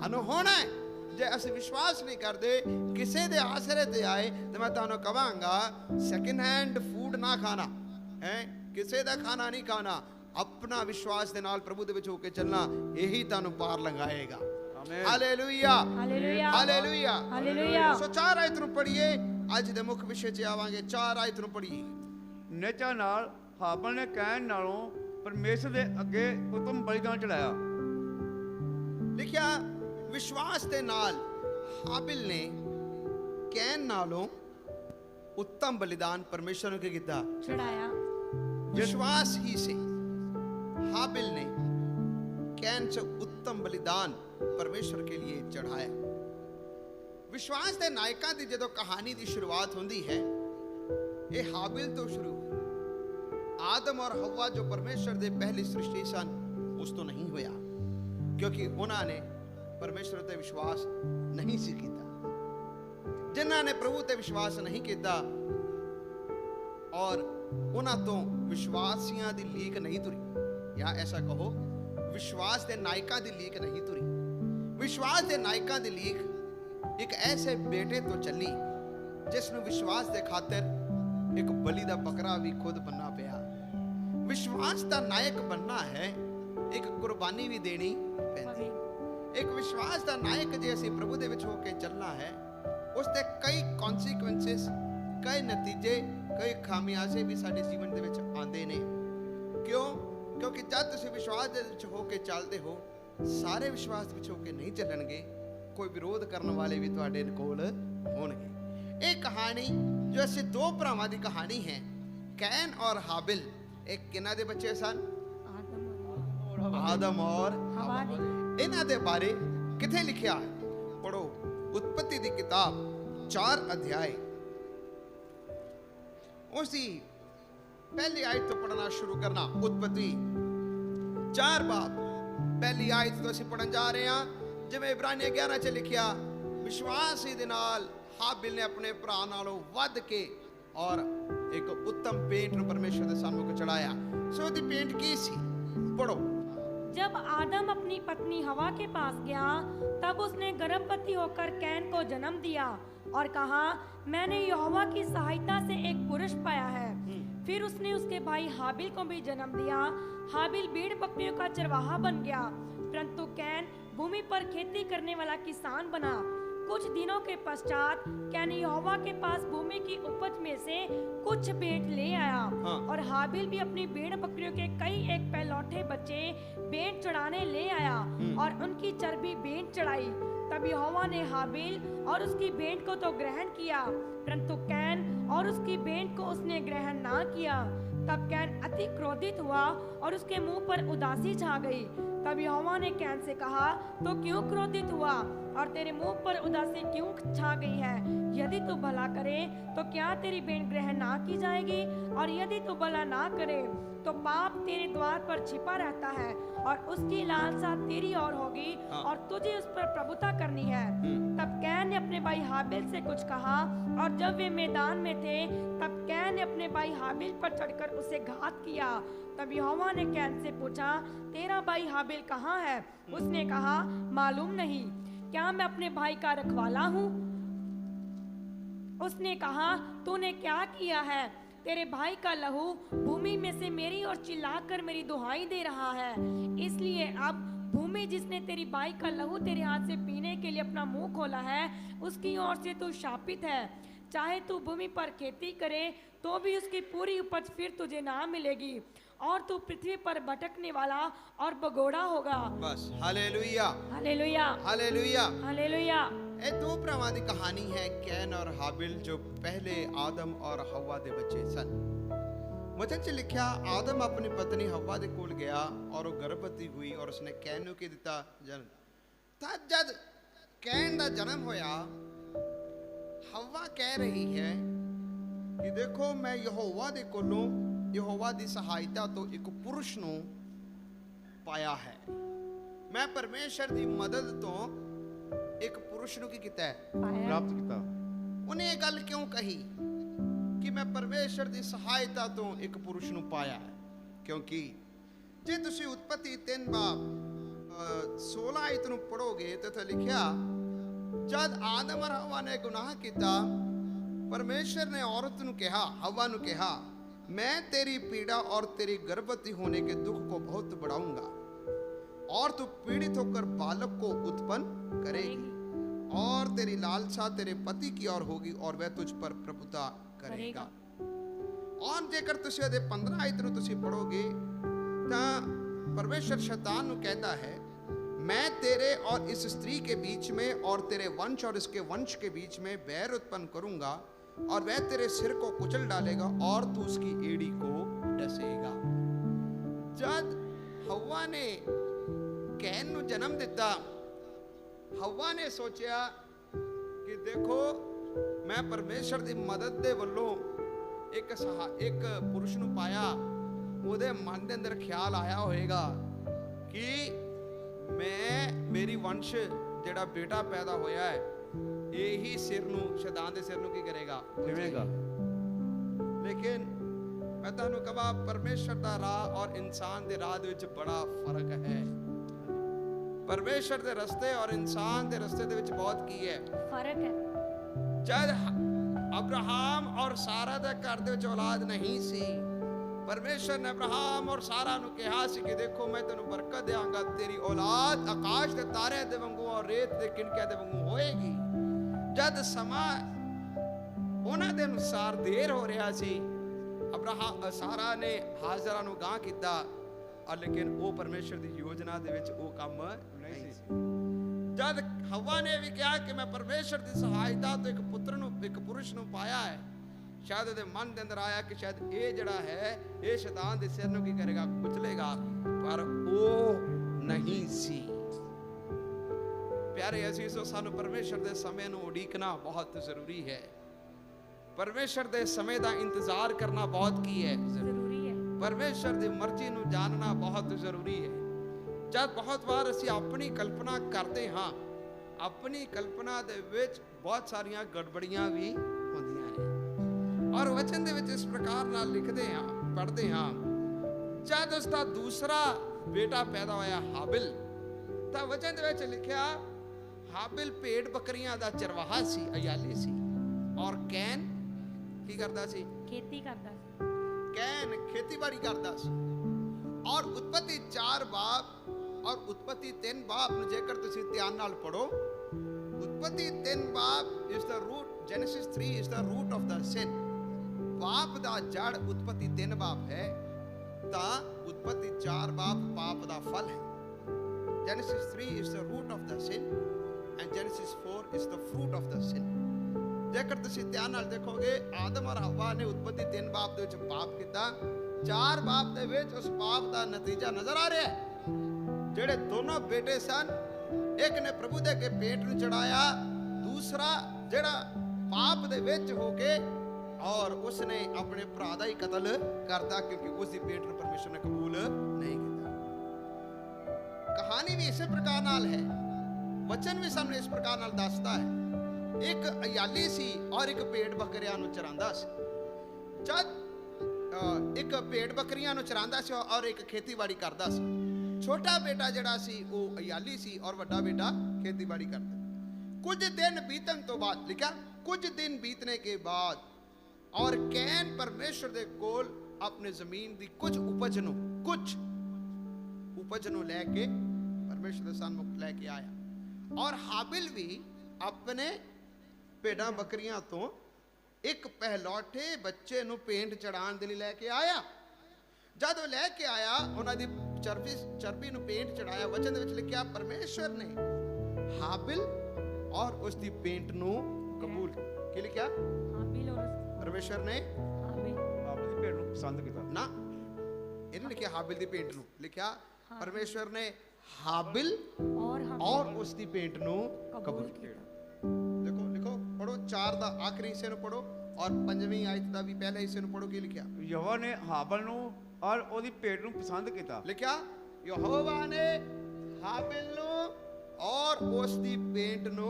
ਅਨਹੋਣਾ ਹੈ ਜੇ ਅਸੀਂ ਵਿਸ਼ਵਾਸ ਨਹੀਂ ਕਰਦੇ ਕਿਸੇ ਦੇ ਆਸਰੇ ਤੇ ਆਏ ਤੇ ਮੈਂ ਤੁਹਾਨੂੰ ਕਹਾਂਗਾ ਸੈਕਿੰਡ ਹੈਂਡ ਫੂਡ ਨਾ ਖਾਣਾ ਹੈ ਕਿਸੇ ਦਾ ਖਾਣਾ ਨਹੀਂ ਖਾਣਾ ਆਪਣਾ ਵਿਸ਼ਵਾਸ ਦੇ ਨਾਲ ਪ੍ਰਭੂ ਦੇ ਵਿੱਚ ਹੋ ਕੇ ਚੱਲਣਾ ਇਹੀ ਤੁਹਾਨੂੰ ਪਾਰ ਲੰਘਾਏਗਾ amen hallelujah hallelujah hallelujah hallelujah so 4 ਆਇਤ ਨੂੰ ਪੜ੍ਹੀਏ ਅੱਜ ਦੇ ਮੁੱਖ ਵਿਸ਼ੇ 'ਚ ਆਵਾਂਗੇ 4 ਆਇਤ ਨੂੰ ਪੜ੍ਹੀਏ ਨੇਚਾ ਨਾਲ ਹਾਬਲ ਨੇ ਕਹਿਣ ਨਾਲੋਂ ਪਰਮੇਸ਼ਰ ਦੇ ਅੱਗੇ ਉਤਮ ਬਲੀਦਾਨ ਚੜਾਇਆ ਲਿਖਿਆ ਵਿਸ਼ਵਾਸ ਦੇ ਨਾਲ ਹਾਬਿਲ ਨੇ ਕੈਨ ਨਾਲੋਂ ਉੱਤਮ ਬਲੀਦਾਨ ਪਰਮੇਸ਼ਰ ਨੂੰ ਕੀ ਕੀਤਾ चढ़ाया विश्वास ही से हाबिल ने कैन से उत्तम बलिदान परमेश्वर के लिए चढ़ाया विश्वास के नायकों की जो कहानी की शुरुआत होती है ये हाबिल तो शुरू हुई आदम और हवा जो परमेश्वर के पहली सृष्टि सन उस तो नहीं होया क्योंकि उन्होंने परमेश्वर ते विश्वास नहीं सी कीता जिन्होंने प्रभु ते विश्वास नहीं किया और उन्हां तो विश्वासियों की लीक नहीं तुरी या ऐसा कहो विश्वास के नायकों की लीक नहीं तुरी विश्वास के नायकों की लीक एक ऐसे बेटे तो चली जिसनु विश्वास के खातिर एक बलि का बकरा भी खुद बनना पिया विश्वास का नायक बनना है एक कुर्बानी भी देनी पैंदी एक विश्वास का नायक जे असीं प्रभु दे विच हो के चलना है उसके कई कॉन्सिक्वेंसेस कई नतीजे कई खामियाजे भी साडे जीवन दे विच आंदे ने क्यों क्योंकि जब तुसीं विश्वास दे विच हो के चलदे हो सारे विश्वास दे विच हो के नहीं चलणगे कोई विरोध करने वाले भी तुहाडे कोल होणगे एक कहानी जो असीं दो भरावां दी कहानी है कैन और हाबिल एक किन्हां दे बच्चे सन आदम और हवा हवा दे। इन्हां दे बारे किथे लिखिया है पढ़ो उत्पत्ति दी किताब 4 अध्याय उसी पहली आयत तो पढ़ना शुरू करना उत्पत्ति 4 बाब पहली आयत तो ਅਸੀਂ ਪੜਨ ਜਾ ਰਹੇ ਹਾਂ ਜਿਵੇਂ ਇਬਰਾਨੀ 11 ਚ ਲਿਖਿਆ ਵਿਸ਼ਵਾਸ ਹੀ ਦੇ ਨਾਲ ਹਾਬਿਲ ਨੇ ਆਪਣੇ ਭਰਾ ਨਾਲੋਂ ਵੱਧ ਕੇ ਔਰ ਇੱਕ ਉੱਤਮ ਪੇਂਟ ਨੂੰ ਪਰਮੇਸ਼ਰ ਦੇ ਸਾਹਮਣੇ ਚੜਾਇਆ ਸੋ ਦੀ ਪੇਂਟ ਕੀ ਸੀ पढ़ो जब आदम अपनी पत्नी हवा के पास गया तब उसने गर्भवती होकर कैन को जन्म दिया और कहा मैंने यहोवा की सहायता से एक पुरुष पाया है फिर उसने उसके भाई हाबिल को भी जन्म दिया हाबिल भेड़ बकरियों का चरवाहा बन गया परंतु कैन भूमि पर खेती करने वाला किसान बना कुछ दिनों के पश्चात कैन यहोवा के पास भूमि की उपज में से कुछ भेंट ले आया हाँ। और हाबिल भी अपनी भेड़ बकरियों के कई एक पहलौठे बच्चे भेंट चढ़ाने ले आया और उनकी चर्बी भेंट चढ़ाई तब यहोवा ने हाबिल और उसकी भेंट को तो ग्रहण किया परंतु कैन और उसकी भेंट को उसने ग्रहण ना किया तब कैन अति क्रोधित हुआ और उसके मुंह पर उदासी छा गई तब यहोवा ने कैन से कहा तो क्यों क्रोधित हुआ और तेरे मुंह पर उदासी क्यों छा गई है यदि तू भला करे तो क्या तेरी भेंट ग्रहण ना की जाएगी और यदि तू भला ना करे तो पाप तेरे द्वार पर छिपा रहता है और उसकी लालसा तेरी ओर होगी और तुझे उस पर प्रभुता करनी है तब कैन ने अपने भाई हाबिल से कुछ कहा और जब वे मैदान में थे तब कैन ने अपने भाई हाबिल पर चढ़कर उसे घात किया तब यहोवा ने कैन से पूछा तेरा भाई हाबिल कहाँ है उसने कहा मालूम नहीं क्या मैं अपने भाई का रखवाला हूँ उसने कहा तूने क्या किया है तेरे भाई का लहू भूमि में से मेरी ओर चिल्लाकर मेरी दुहाई दे रहा है इसलिए अब भूमि जिसने तेरी भाई का लहू तेरे हाथ से पीने के लिए अपना मुंह खोला है उसकी ओर से तू शापित है चाहे तू भूमि पर खेती करे तो भी उसकी पूरी उपज फिर तुझे ना मिलेगी और तू पृथ्वी पर भटकने वाला और भगोड़ा होगा बस हालेलुया हालेलुया हालेलुया हालेलुया ये दो भरावां दी कहानी है कैन और हाबिल जो पहले आदम और हवा दे बच्चे सन वचन च लिखा आदम अपनी पत्नी हवा दे कोल गया और वो गर्भवती हुई और उसने कैन नूं की दिता जन्म तद जद कैन दा जन्म होया हवा कह रही है कि देखो मैं यहोवा दे कोलों यहोवा दी सहायता तो एक पुरुष नूं पाया है। मैं परमेश्वर दी मदद तो एक पुरुष नूं की कीता है, पाया प्राप्त किया। उन्हें ये गल क्यों कही कि मैं परमेश्वर दी सहायता तो एक पुरुष नूं पाया है? क्योंकि जे तुसी उत्पत्ति 3 बाब 16 आयत नूं पढ़ोगे तो इत्थे लिखिया जद आदम और हवा ने गुनाह किया, परमेश्वर ने औरत नूं कहा, हवा नूं कहा, मैं तेरी पीड़ा और तेरी गर्भवती होने के दुख को बहुत बढ़ाऊंगा और तू पीड़ित होकर बालक को उत्पन्न करेगी और तेरी लालसा तेरे पति की ओर होगी और वह तुझ पर प्रभुता करेगा। और जेकर तुसी ਉਹਦੇ 15 आयत ਨੂੰ ਤੁਸੀਂ पढ़ोगे ਤਾਂ परमेश्वर शैतान ਨੂੰ कहता है, मैं तेरे और इस स्त्री के बीच में और तेरे वंश और इसके वंश के बीच में बैर उत्पन्न करूंगा और वह तेरे सिर को कुचल डालेगा और तू उसकी एड़ी को डसेगा। जब हवा ने कैन ਨੂੰ जन्म दिता, हवा ने सोचा कि देखो मैं परमेश्वर की मदद दे वल्लों एक पुरुष ਨੂੰ पाया, ਉਹਦੇ मन ਦੇ अंदर ख्याल आया होएगा कि मैं मेरी वंश ਜਿਹੜਾ बेटा पैदा होया है यही सिर ਨੂੰ शैतान ਦੇ सिर ਨੂੰ ਕੀ ਕਰੇਗਾ, देवेगा। लेकिन मैं ਤੁਹਾਨੂੰ ਕਹਾਂ परमेश्वर ਦਾ ਰਾਹ और इंसान ਦੇ ਰਾਹ ਦੇ ਵਿੱਚ ਬੜਾ ਫਰਕ ਹੈ। परमेश्वर ਦੇ ਰਸਤੇ और इंसान ਦੇ ਰਸਤੇ ਦੇ ਵਿੱਚ ਬਹੁਤ ਕੀ ਹੈ, फर्क है। जद अब्राहम और सारा दे घर दे विच औलाद नहीं सी, परमेश्वर ने अब्राहम और सारा ਨੂੰ ਕਿਹਾ ਸੀ ਕਿ ਦੇਖੋ मैं ਤੈਨੂੰ ਬਰਕਤ ਦੇਵਾਂਗਾ, तेरी औलाद आकाश ਦੇ ਤਾਰੇ ਦੇ ਵਾਂਗੂ और रेत ਦੇ ਕਿਣਕਿਆਂ ਦੇ ਵਾਂਗੂ ਹੋਏਗੀ। जद ਸਮਾਂ ਉਹਨਾਂ ਦੇ ਅਨੁਸਾਰ ਦੇਰ ਹੋ ਰਿਹਾ ਸੀ, ਅਬਰਾਹਮ ਸਾਰਾ ਨੇ ਹਾਜ਼ਰਾ ਨੂੰ ਗਾਂ ਕੀਤਾ, लेकिन वो परमेश्वर ਦੀ ਯੋਜਨਾ ਦੇ ਵਿੱਚ ਉਹ ਕੰਮ ਨਹੀਂ ਸੀ। जद हवा ने भी कहा कि मैं परमेश्वर की सहायता तो एक पुत्र नु एक पुरुष नु पाया है, शायद ਉਹਦੇ मन के अंदर आया कि शायद ये जड़ा है ये शैतान के सिर नु की करेगा, कुचलेगा, पर वो नहीं सी। प्यारे अजीजों, सानू परमेश्वर के समय नु उड़ीकना बहुत जरूरी है। परमेश्वर के समय का इंतजार करना बहुत की है, जरूरी है। परमेश्वर की मर्जी नु जानना बहुत जरूरी है। जब बहुत बार असी अपनी कल्पना करते हाँ, अपनी कल्पना दे विच बहुत सारियां गड़बड़ियां भी होंदियां ने और वचन दे विच इस प्रकार नाल लिखते हाँ, पढ़ते हाँ, जब उसका दूसरा बेटा पैदा होया हाबिल, तो वचन दे विच लिखिया हाबिल भेड़ बकरियां दा चरवाहा सी, अयाली सी, और कैन की करदा सी, खेती करता सी। कैन खेतीबाड़ी करदा सी। और उत्पत्ति 4 बाब और उत्पत्ति 3 बाब ਨੂੰ ਜੇਕਰ ਤੁਸੀਂ ਧਿਆਨ ਨਾਲ ਪੜੋ, उत्पत्ति 3 बाब is the root, Genesis 3 is the root of the sin। पाप ਦਾ ਜੜ उत्पत्ति 3 बाब है, ਤਾਂ उत्पत्ति 4 बाब पाप ਦਾ ਫਲ ਹੈ। Genesis 3 is the root of the sin and Genesis 4 is the fruit of the sin। ਜੇਕਰ ਤੁਸੀਂ ਧਿਆਨ ਨਾਲ ਦੇਖੋਗੇ, ਆਦਮ ਔਰ ਹਵਾ ਨੇ उत्पत्ति 3 बाब ਦੇ ਵਿੱਚ ਪਾਪ ਕੀਤਾ, 4 बाब ਦੇ ਵਿੱਚ ਉਸ ਪਾਪ ਦਾ ਨਤੀਜਾ ਨਜ਼ਰ ਆ ਰਿਹਾ ਹੈ। ਜਿਹੜੇ ਦੋਨੋਂ ਬੇਟੇ ਸਨ, ਇੱਕ ਨੇ ਪ੍ਰਭੂ ਦੇ ਅੱਗੇ ਪੇਟ ਨੂੰ ਚੜਾਇਆ, ਦੂਸਰਾ ਜਿਹੜਾ ਪਾਪ ਦੇ ਵਿੱਚ ਹੋ ਕੇ ਔਰ ਉਸਨੇ ਆਪਣੇ ਭਰਾ ਦਾ ਹੀ ਕਤਲ ਕਰਤਾ, ਕਿਉਂਕਿ ਉਸ ਦੀ ਪੇਟ ਨੂੰ ਪਰਮੇਸ਼ਰ ਨੇ ਕਬੂਲ ਨਹੀਂ ਕੀਤਾ। ਕਹਾਣੀ ਵੀ ਇਸੇ ਪ੍ਰਕਾਰ ਨਾਲ ਹੈ, ਵਚਨ ਵੀ ਸਾਨੂੰ ਇਸ ਪ੍ਰਕਾਰ ਨਾਲ ਦੱਸਦਾ ਹੈ। ਇੱਕ ਅਯਾਲੀ ਸੀ ਔਰ ਇੱਕ ਭੇਡ ਬੱਕਰੀਆਂ ਨੂੰ ਚਰਾਉਂਦਾ ਸੀ। ਜਦ ਇੱਕ ਭੇਡ ਬੱਕਰੀਆਂ ਨੂੰ ਚਰਾਉਂਦਾ ਸੀ ਔਰ ਇੱਕ ਖੇਤੀਬਾੜੀ ਕਰਦਾ ਸੀ। छोटा बेटा जड़ा सी वो अयाली सी और वड्डा बेटा खेतीबाड़ी करता। कुछ दिन बीतन तो बाद लिखा, कुछ दिन बीतने के बाद और कैन परमेश्वर दे कोल अपने जमीन दी कुछ उपज नु लेके परमेश्वर दे सन्मुख लेके आया और हाबिल भी अपने भेड़ां बकरियां तो एक पहलौठे बच्चे नु भेंट चढ़ाण दे लई लेके आया। जद वो लेके आया, उन्हां दी चर्बी ਨੂੰ ਪੇਂਟ ਚੜਾਇਆ। ਵਚਨ ਦੇ ਵਿੱਚ ਲਿਖਿਆ ਪਰਮੇਸ਼ਵਰ ਨੇ ਹਾਬਿਲ ਔਰ ਉਸ ਦੀ ਪੇਂਟ ਨੂੰ ਕਬੂਲ ਕੀ ਲਿਖਿਆ, हाबिल और ਪਰਮੇਸ਼ਵਰ ਨੇ हाबिल बाप ਦੀ ਭੇਡ ਨੂੰ ਪਸੰਦ ਕੀਤਾ ਨਾ, ਇਹਨੇ ਲਿਖਿਆ ਹਾਬਿਲ ਦੀ ਪੇਂਟ ਨੂੰ, ਲਿਖਿਆ ਪਰਮੇਸ਼ਵਰ ਨੇ ਹਾਬਿਲ ਔਰ ਉਸ ਦੀ ਪੇਂਟ ਨੂੰ ਕਬੂਲ ਕੀਤਾ। ਦੇਖੋ ਲਿਖੋ, ਪੜੋ 4 ਦਾ ਆਖਰੀ ਹਿੱਸੇ ਨੂੰ ਪੜੋ। और 5वीं आयत का भी पहले हिस्से पढ़ो की लिखा ਯਹੋਵਾ ਨੇ ਹਾਬਲ ਨੂੰ ਔਰ ਉਹਦੀ ਭੇਡ ਨੂੰ ਪਸੰਦ ਕੀਤਾ लिखा यहोवा ने हाबिल नु और उसकी भेंट नु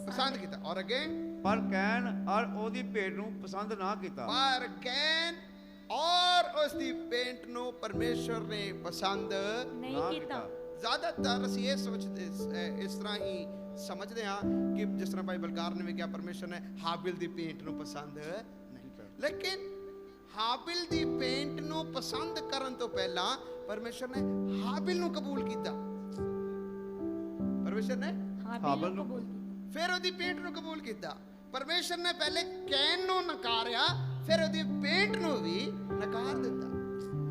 पसंद किया और अगे ਪਰ ਕੈਨ ਔਰ ਉਹਦੀ ਭੇਡ ਨੂੰ ਪਸੰਦ ਨਾ ਕੀਤਾ पर कैन और उसकी भेंट नु परमेश्वर ने पसंद नहीं ना कीता ज्यादातर ਅਸੀਂ ਇਹ ਸੋਚਦੇ ਇਸ ਤਰ੍ਹਾਂ ਹੀ ਸਮਝਦੇ ਹਾਂ ਕਿ ਜਿਸ ਤਰ੍ਹਾਂ ਬਾਈਬਲਕਾਰ ਨੇ ਵੀ ਕਿਹਾ ਪਰਮੇਸ਼ਰ ਨੇ ਹਾਬਿਲ ਦੀ ਭੇਂਟ ਨੂੰ ਪਸੰਦ ਨਹੀਂ ਕੀਤਾ ਲੇਕਿਨ ਹਾਬਿਲ ਦੀ ਭੇਂਟ ਨੂੰ ਪਸੰਦ ਕਰਨ ਤੋਂ ਪਹਿਲਾਂ ਪਰਮੇਸ਼ਰ ਨੇ ਹਾਬਿਲ ਨੂੰ ਕਬੂਲ ਕੀਤਾ ਪਰਮੇਸ਼ਰ ਨੇ हाबिल हाबिल को नु- कबूल कीता ਫਿਰ ਉਹਦੀ ਭੇਂਟ ਨੂੰ ਕਬੂਲ ਕੀਤਾ ਪਰਮੇਸ਼ਰ ਨੇ ਪਹਿਲੇ ਕੈਨ ਨੂੰ ਨਕਾਰਿਆ ਫਿਰ ਉਹਦੀ ਭੇਂਟ ਨੂੰ ਵੀ ਨਕਾਰ ਦਿੱਤਾ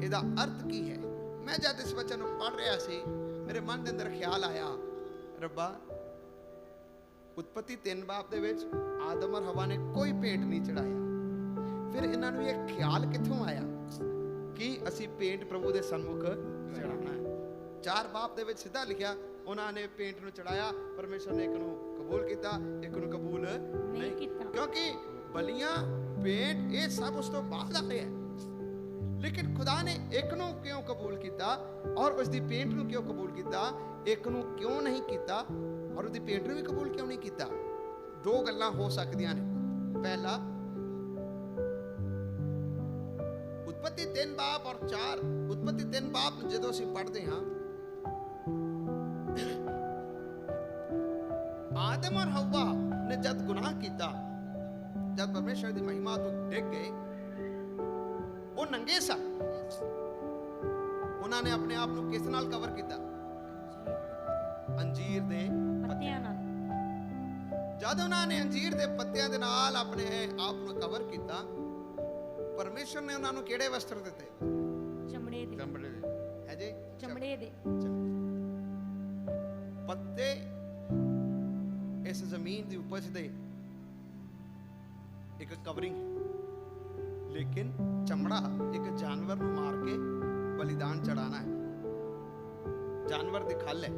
ਇਹਦਾ ਅਰਥ ਕੀ ਹੈ ਮੈਂ ਜਦ ਇਸ ਵਚਨ ਨੂੰ ਪੜ੍ਹ ਰਿਹਾ ਸੀ ਮੇਰੇ ਮਨ ਦੇ ਅੰਦਰ ਖਿਆਲ ਆਇਆ ਰੱਬਾ ਉਤਪਤੀ 3 ਬਾਬ ਦੇ ਵਿੱਚ ਆਦਮ ਔਰ ਹਵਾ ਨੇ ਕੋਈ ਭੇਂਟ ਨਹੀਂ ਚੜਾਇਆ ਫਿਰ ਇਹਨਾਂ ਨੂੰ ਇਹ ਖਿਆਲ ਕਿੱਥੋਂ ਆਇਆ ਕਿ ਅਸੀਂ ਭੇਂਟ ਪ੍ਰਭੂ ਦੇ ਸਨਮੁਖ ਚੜਾਉਣਾ ਹੈ 4 ਬਾਬ ਦੇ ਵਿੱਚ ਸਿੱਧਾ ਲਿਖਿਆ ਉਹਨਾਂ ਨੇ ਭੇਂਟ ਨੂੰ ਚੜਾਇਆ ਪਰਮੇਸ਼ਰ ਨੇ ਇੱਕ ਨੂੰ ਕਬੂਲ ਕੀਤਾ ਇੱਕ ਨੂੰ ਕਬੂਲ ਨਹੀਂ ਕੀਤਾ। ਕਿਉਂਕਿ ਬਲੀਆਂ ਭੇਂਟ ਇਹ ਸਭ ਉਸ ਤੋਂ ਬਾਅਦ ਆ ਰਿਹਾ ਲੇਕਿਨ ਖੁਦਾ ਨੇ ਇੱਕ ਨੂੰ ਕਿਉਂ ਕਬੂਲ ਕੀਤਾ ਔਰ ਉਸ ਦੀ ਭੇਂਟ ਨੂੰ ਕਿਉਂ ਕਬੂਲ ਕੀਤਾ ਇੱਕ ਨੂੰ ਕਿਉਂ ਨਹੀਂ ਕੀਤਾ ਔਰ ਉਹਦੀ ਭੇਂਟ ਨੂੰ ਵੀ ਕਬੂਲ ਕਿਉਂ ਨਹੀਂ ਕੀਤਾ ਦੋ ਗੱਲਾਂ ਹੋ ਸਕਦੀਆਂ ਨੇ ਪਹਿਲਾ उत्पत्ति 3 बाब और 4 उत्पत्ति 3 बाब ਜਦੋਂ ਅਸੀਂ ਪੜ੍ਹਦੇ ਹਾਂ आदम और हवा ने जब गुनाह किया जब परमेश्वर की महिमा तो डिग गए वो नंगे सन उन्होंने अपने आप को किस नाल कवर किया अंजीर दे पत्तियां नाल जब उन्होंने अंजीर दे पत्तियां दे नाल अपने आप को कवर किया परमेश्वर ने उन्होंने केड़े वस्त्र दिते चमड़े दे ਚਮੜੇ ਦੇ है जी चमड़े दे पत्ते इस जमीन की उपज दे एक कवरिंग है लेकिन चमड़ा एक जानवर को मार के बलिदान चढ़ाना है जानवर दी खल है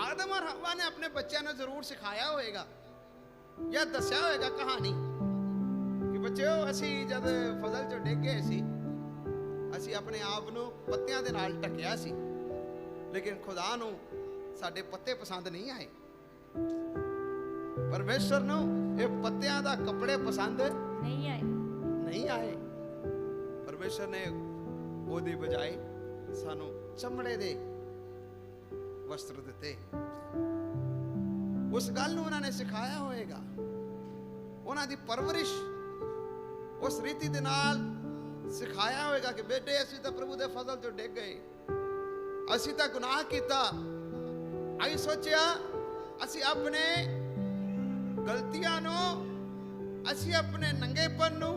आदम और हवा ने अपने बच्चों ने जरूर सिखाया होएगा या दस्या होएगा कहानी कि बच्चों असी जब फजल चो डिग गए सी असी अपने आप को पत्तियां दे नाल ढकिया सी लेकिन खुदा नू साडे पत्ते पसंद नहीं आए परमेश्वर नू ये पत्तियां दा कपड़े पसंद नहीं आए नहीं आए परमेश्वर ने ओदी बजाय सानू चमड़े दे वस्त्र दिते उस गल नू उन्होंने सिखाया होएगा उन्हां दी परवरिश उस रीति दे नाल सिखाया होएगा कि बेटे असी तो प्रभु दे फजल चो डिग गए असी तो गुनाह किया आई सोचिया असी अपने गलतियां नो असी अपने नंगेपन नु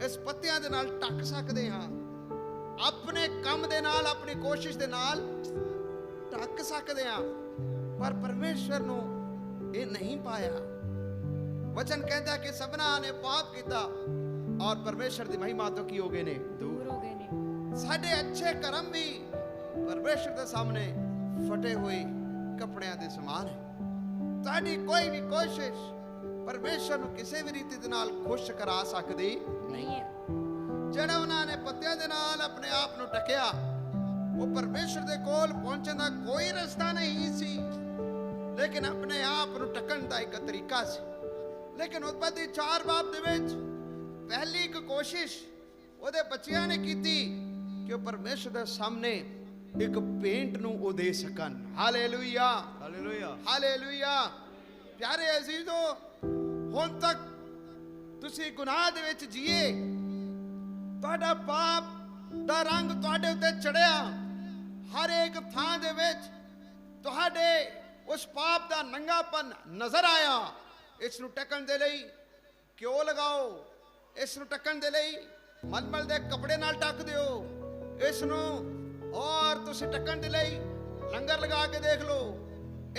इस पत्तियां दे नाल ढक सकदे हां अपने काम दे नाल अपनी कोशिश दे नाल ढक सकदे हां पर परमेश्वर नु ये नहीं पाया वचन कहता कि सबना ने पाप किया और परमेश्वर दी महिमा तो की हो गए ने दूर हो गए ने साडे अच्छे कर्म भी परमेश्वर के सामने फटे हुए कपड़ियां दे समान है साडी कोई भी कोशिश परमेश्वर ਨੂੰ ਕਿਸੇ ਵੀ ਰੀਤੀ ਦੇ ਨਾਲ ਖੁਸ਼ ਕਰਾ ਸਕਦੀ नहीं है ਜਿਹੜਾ ਉਹਨਾਂ ਨੇ ਪੱਤਿਆਂ ਦੇ ਨਾਲ ਆਪਣੇ ਆਪ ਨੂੰ ਢਕਿਆ ਉਹ ਪਰਮੇਸ਼ਰ ਦੇ ਕੋਲ ਪਹੁੰਚਣ ਦਾ ਕੋਈ ਰਸਤਾ ਨਹੀਂ ਸੀ ਲੇਕਿਨ ਆਪਣੇ ਆਪ ਨੂੰ ਢਕਣ ਦਾ ਇੱਕ ਤਰੀਕਾ ਸੀ ਲੇਕਿਨ ਉਤਪਤੀ 4 ਬਾਬ ਦੇ ਵਿੱਚ ਪਹਿਲੀ ਇੱਕ ਕੋਸ਼ਿਸ਼ ਉਹਦੇ ਬੱਚਿਆਂ ਨੇ ਕੀਤੀ ਕਿ ਉਹ ਪਰਮੇਸ਼ਰ ਦੇ ਸਾਹਮਣੇ ਇੱਕ ਪੇਂਟ ਨੂੰ ਉਹ ਦੇ ਸਕਣ ਹਾਲੇਲੂਇਆ ਹਾਲੇਲੂਇਆ ਹਾਲੇਲੂਇਆ ਪਿਆਰੇ ਅਜ਼ੀਜ਼ੋ ਹੁਣ ਤੱਕ ਤੁਸੀਂ ਗੁਨਾਹ ਦੇ ਵਿੱਚ ਜੀਏ ਤੁਹਾਡਾ ਪਾਪ ਦਾ ਰੰਗ ਤੁਹਾਡੇ ਉੱਤੇ ਚੜਿਆ ਹਰ ਇੱਕ ਥਾਂ ਦੇ ਵਿੱਚ ਤੁਹਾਡੇ ਉਸ ਪਾਪ ਦਾ ਨੰਗਾਪਨ ਨਜ਼ਰ ਆਇਆ ਇਸ ਨੂੰ ਟਕਣ ਦੇ ਲਈ ਕਿਉਂ ਲਗਾਓ ਇਸ ਨੂੰ ਟਕਣ ਦੇ ਲਈ ਮਲਮਲ ਦੇ ਕੱਪੜੇ ਨਾਲ ਢੱਕ ਦਿਓ ਇਸ ਨੂੰ ਔਰ ਤੁਸੀਂ ਟਕਣ ਦੇ ਲਈ ਲੰਗਰ ਲਗਾ ਕੇ ਦੇਖ ਲਓ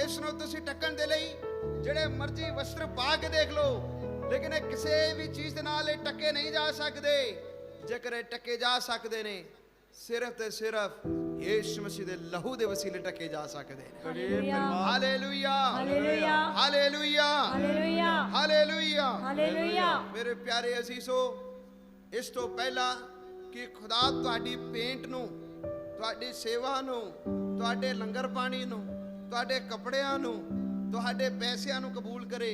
ਇਸ ਨੂੰ ਤੁਸੀਂ ਟਕਣ ਦੇ ਲਈ ਜਿਹੜੇ ਮਰਜ਼ੀ ਵਸਤਰ ਪਾ ਕੇ ਦੇਖ ਲਓ ਲੇਕਿਨ ਇਹ ਕਿਸੇ ਵੀ ਚੀਜ਼ ਦੇ ਨਾਲ ਇਹ ਟੱਕੇ ਨਹੀਂ ਜਾ ਸਕਦੇ ਜੇਕਰ ਇਹ ਟੱਕੇ ਜਾ ਸਕਦੇ ਨੇ ਸਿਰਫ ਤੇ ਸਿਰਫ ਯੀਸ਼ੂ ਮਸੀਹ ਦੇ ਲਹੂ ਦੇ ਵਸੀਲੇ ਟਕੇ ਜਾ ਸਕਦੇ ਨੇ। Hallelujah hallelujah hallelujah hallelujah hallelujah hallelujah. Hallelujah. ਮੇਰੇ ਪਿਆਰੇ ਅਸੀਸੋ, ਇਸ ਤੋਂ ਪਹਿਲਾਂ ਕਿ ਖੁਦਾ ਤੁਹਾਡੀ ਪੇਂਟ ਨੂੰ, ਤੁਹਾਡੀ ਸੇਵਾ ਨੂੰ, ਤੁਹਾਡੇ ਲੰਗਰ ਪਾਣੀ ਨੂੰ, ਤੁਹਾਡੇ ਕੱਪੜਿਆਂ ਨੂੰ, ਤੁਹਾਡੇ ਪੈਸਿਆਂ ਨੂੰ ਕਬੂਲ ਕਰੇ,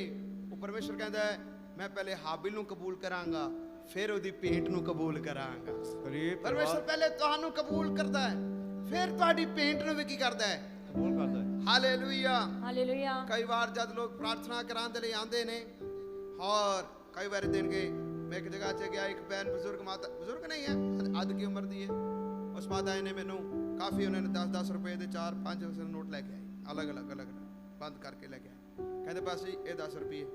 ਉਹ ਪਰਮੇਸ਼ਰ ਕਹਿੰਦਾ ਹੈ ਮੈਂ ਪਹਿਲੇ ਹਾਬਿਲ ਨੂੰ ਕਬੂਲ ਕਰਾਂਗਾ, ਫਿਰ ਉਹਦੀ ਪੇਂਟ ਨੂੰ ਕਬੂਲ ਕਰਾਂਗਾ। ਪਰਮੇਸ਼ਰ ਪਹਿਲੇ ਤੁਹਾਨੂੰ ਕਬੂਲ ਕਰਦਾ ਹੈ, ਫਿਰ ਤੁਹਾਡੀ ਪੇਂਟ ਨੂੰ ਵੀ ਕੀ ਕਰਦਾ ਹੈ? ਕਬੂਲ ਕਰਦਾ ਹੈ। Hallelujah hallelujah. ਕਈ ਵਾਰ ਜਦ ਲੋਕ ਪ੍ਰਾਰਥਨਾ ਕਰਾਉਣ ਦੇ ਲਈ ਆਉਂਦੇ ਨੇ, ਔਰ ਕਈ ਵਾਰ ਦੇਣਗੇ, ਮੈਂ ਇੱਕ ਜਗ੍ਹਾ 'ਚ ਗਿਆ, ਇੱਕ ਭੈਣ ਬਜ਼ੁਰਗ ਮਾਤਾ, ਬਜ਼ੁਰਗ ਨਹੀਂ ਹੈ, ਅੱਧ ਕੀ ਉਮਰ ਦੀ ਹੈ, ਉਸ ਮਾਤਾ ਜੀ ਨੇ ਮੈਨੂੰ ਕਾਫੀ, ਉਹਨਾਂ ਨੇ 10-10 ਰੁਪਏ ਦੇ 4-5 ਨੋਟ ਲੈ ਕੇ ਆਏ, ਅਲੱਗ-ਅਲੱਗ ਬੰਦ ਕਰਕੇ ਲੈ ਕੇ ਆਏ। ਕਹਿੰਦੇ ਬਸ ਜੀ ਇਹ 10 ਰੁਪਏ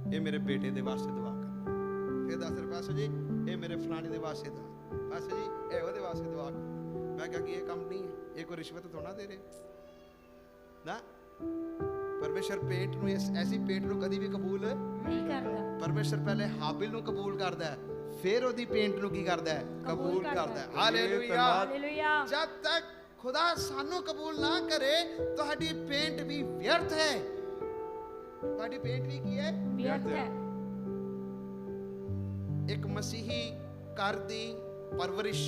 ਇਹ ਮੇਰੇ ਬੇਟੇ ਦੇ ਵਾਸਤੇ ਦੁਆ ਕਰੋ, ਇਹ 10 ਰੁਪਏ ਬਸ ਜੀ ਇਹ ਮੇਰੇ ਫਲਾਣੇ ਦੇ ਵਾਸਤੇ ਦੁਆ, ਬਸ ਜੀ ਇਹ ਉਹਦੇ ਵਾਸਤੇ ਦੁਆ ਕਰੋ। ਮੈਂ ਕਿਹਾ ਕਿ ਇਹ ਕੰਮ ਨਹੀਂ ਹੈ, ਇਹ ਕੋਈ ਰਿਸ਼ਵਤ ਥੋੜਾ ਦੇ ਰਹੇ ਨਾ। ਪਰਮੇਸ਼ਰ ਪੇਂਟ ਨੂੰ, ਐਸੀ ਪੇਂਟ ਨੂੰ ਕਦੀ ਵੀ ਕਬੂਲ नहीं करता। ਪਰਮੇਸ਼ਰ ਪਹਿਲੇ ਹਾਬਿਲ ਨੂੰ ਕਬੂਲ ਕਰਦਾ ਹੈ, ਫਿਰ ਉਹਦੀ ਪੇਂਟ ਨੂੰ ਕੀ ਕਰਦਾ ਹੈ? ਕਬੂਲ ਕਰਦਾ ਹੈ। ਹਾਲੇਲੂਇਆ। हालेलुया। ਜਦ ਤੱਕ ਖੁਦਾ ਸਾਨੂੰ ਕਬੂਲ ਨਾ ਕਰੇ, ਤੁਹਾਡੀ ਪੇਂਟ ਵੀ ਵਿਅਰਥ ਹੈ। ਤੁਹਾਡੀ ਪੇਂਟ ਵੀ ਕੀ ਹੈ? व्यर्थ है। ਇੱਕ ਮਸੀਹੀ ਘਰ ਦੀ ਪਰਵਰਿਸ਼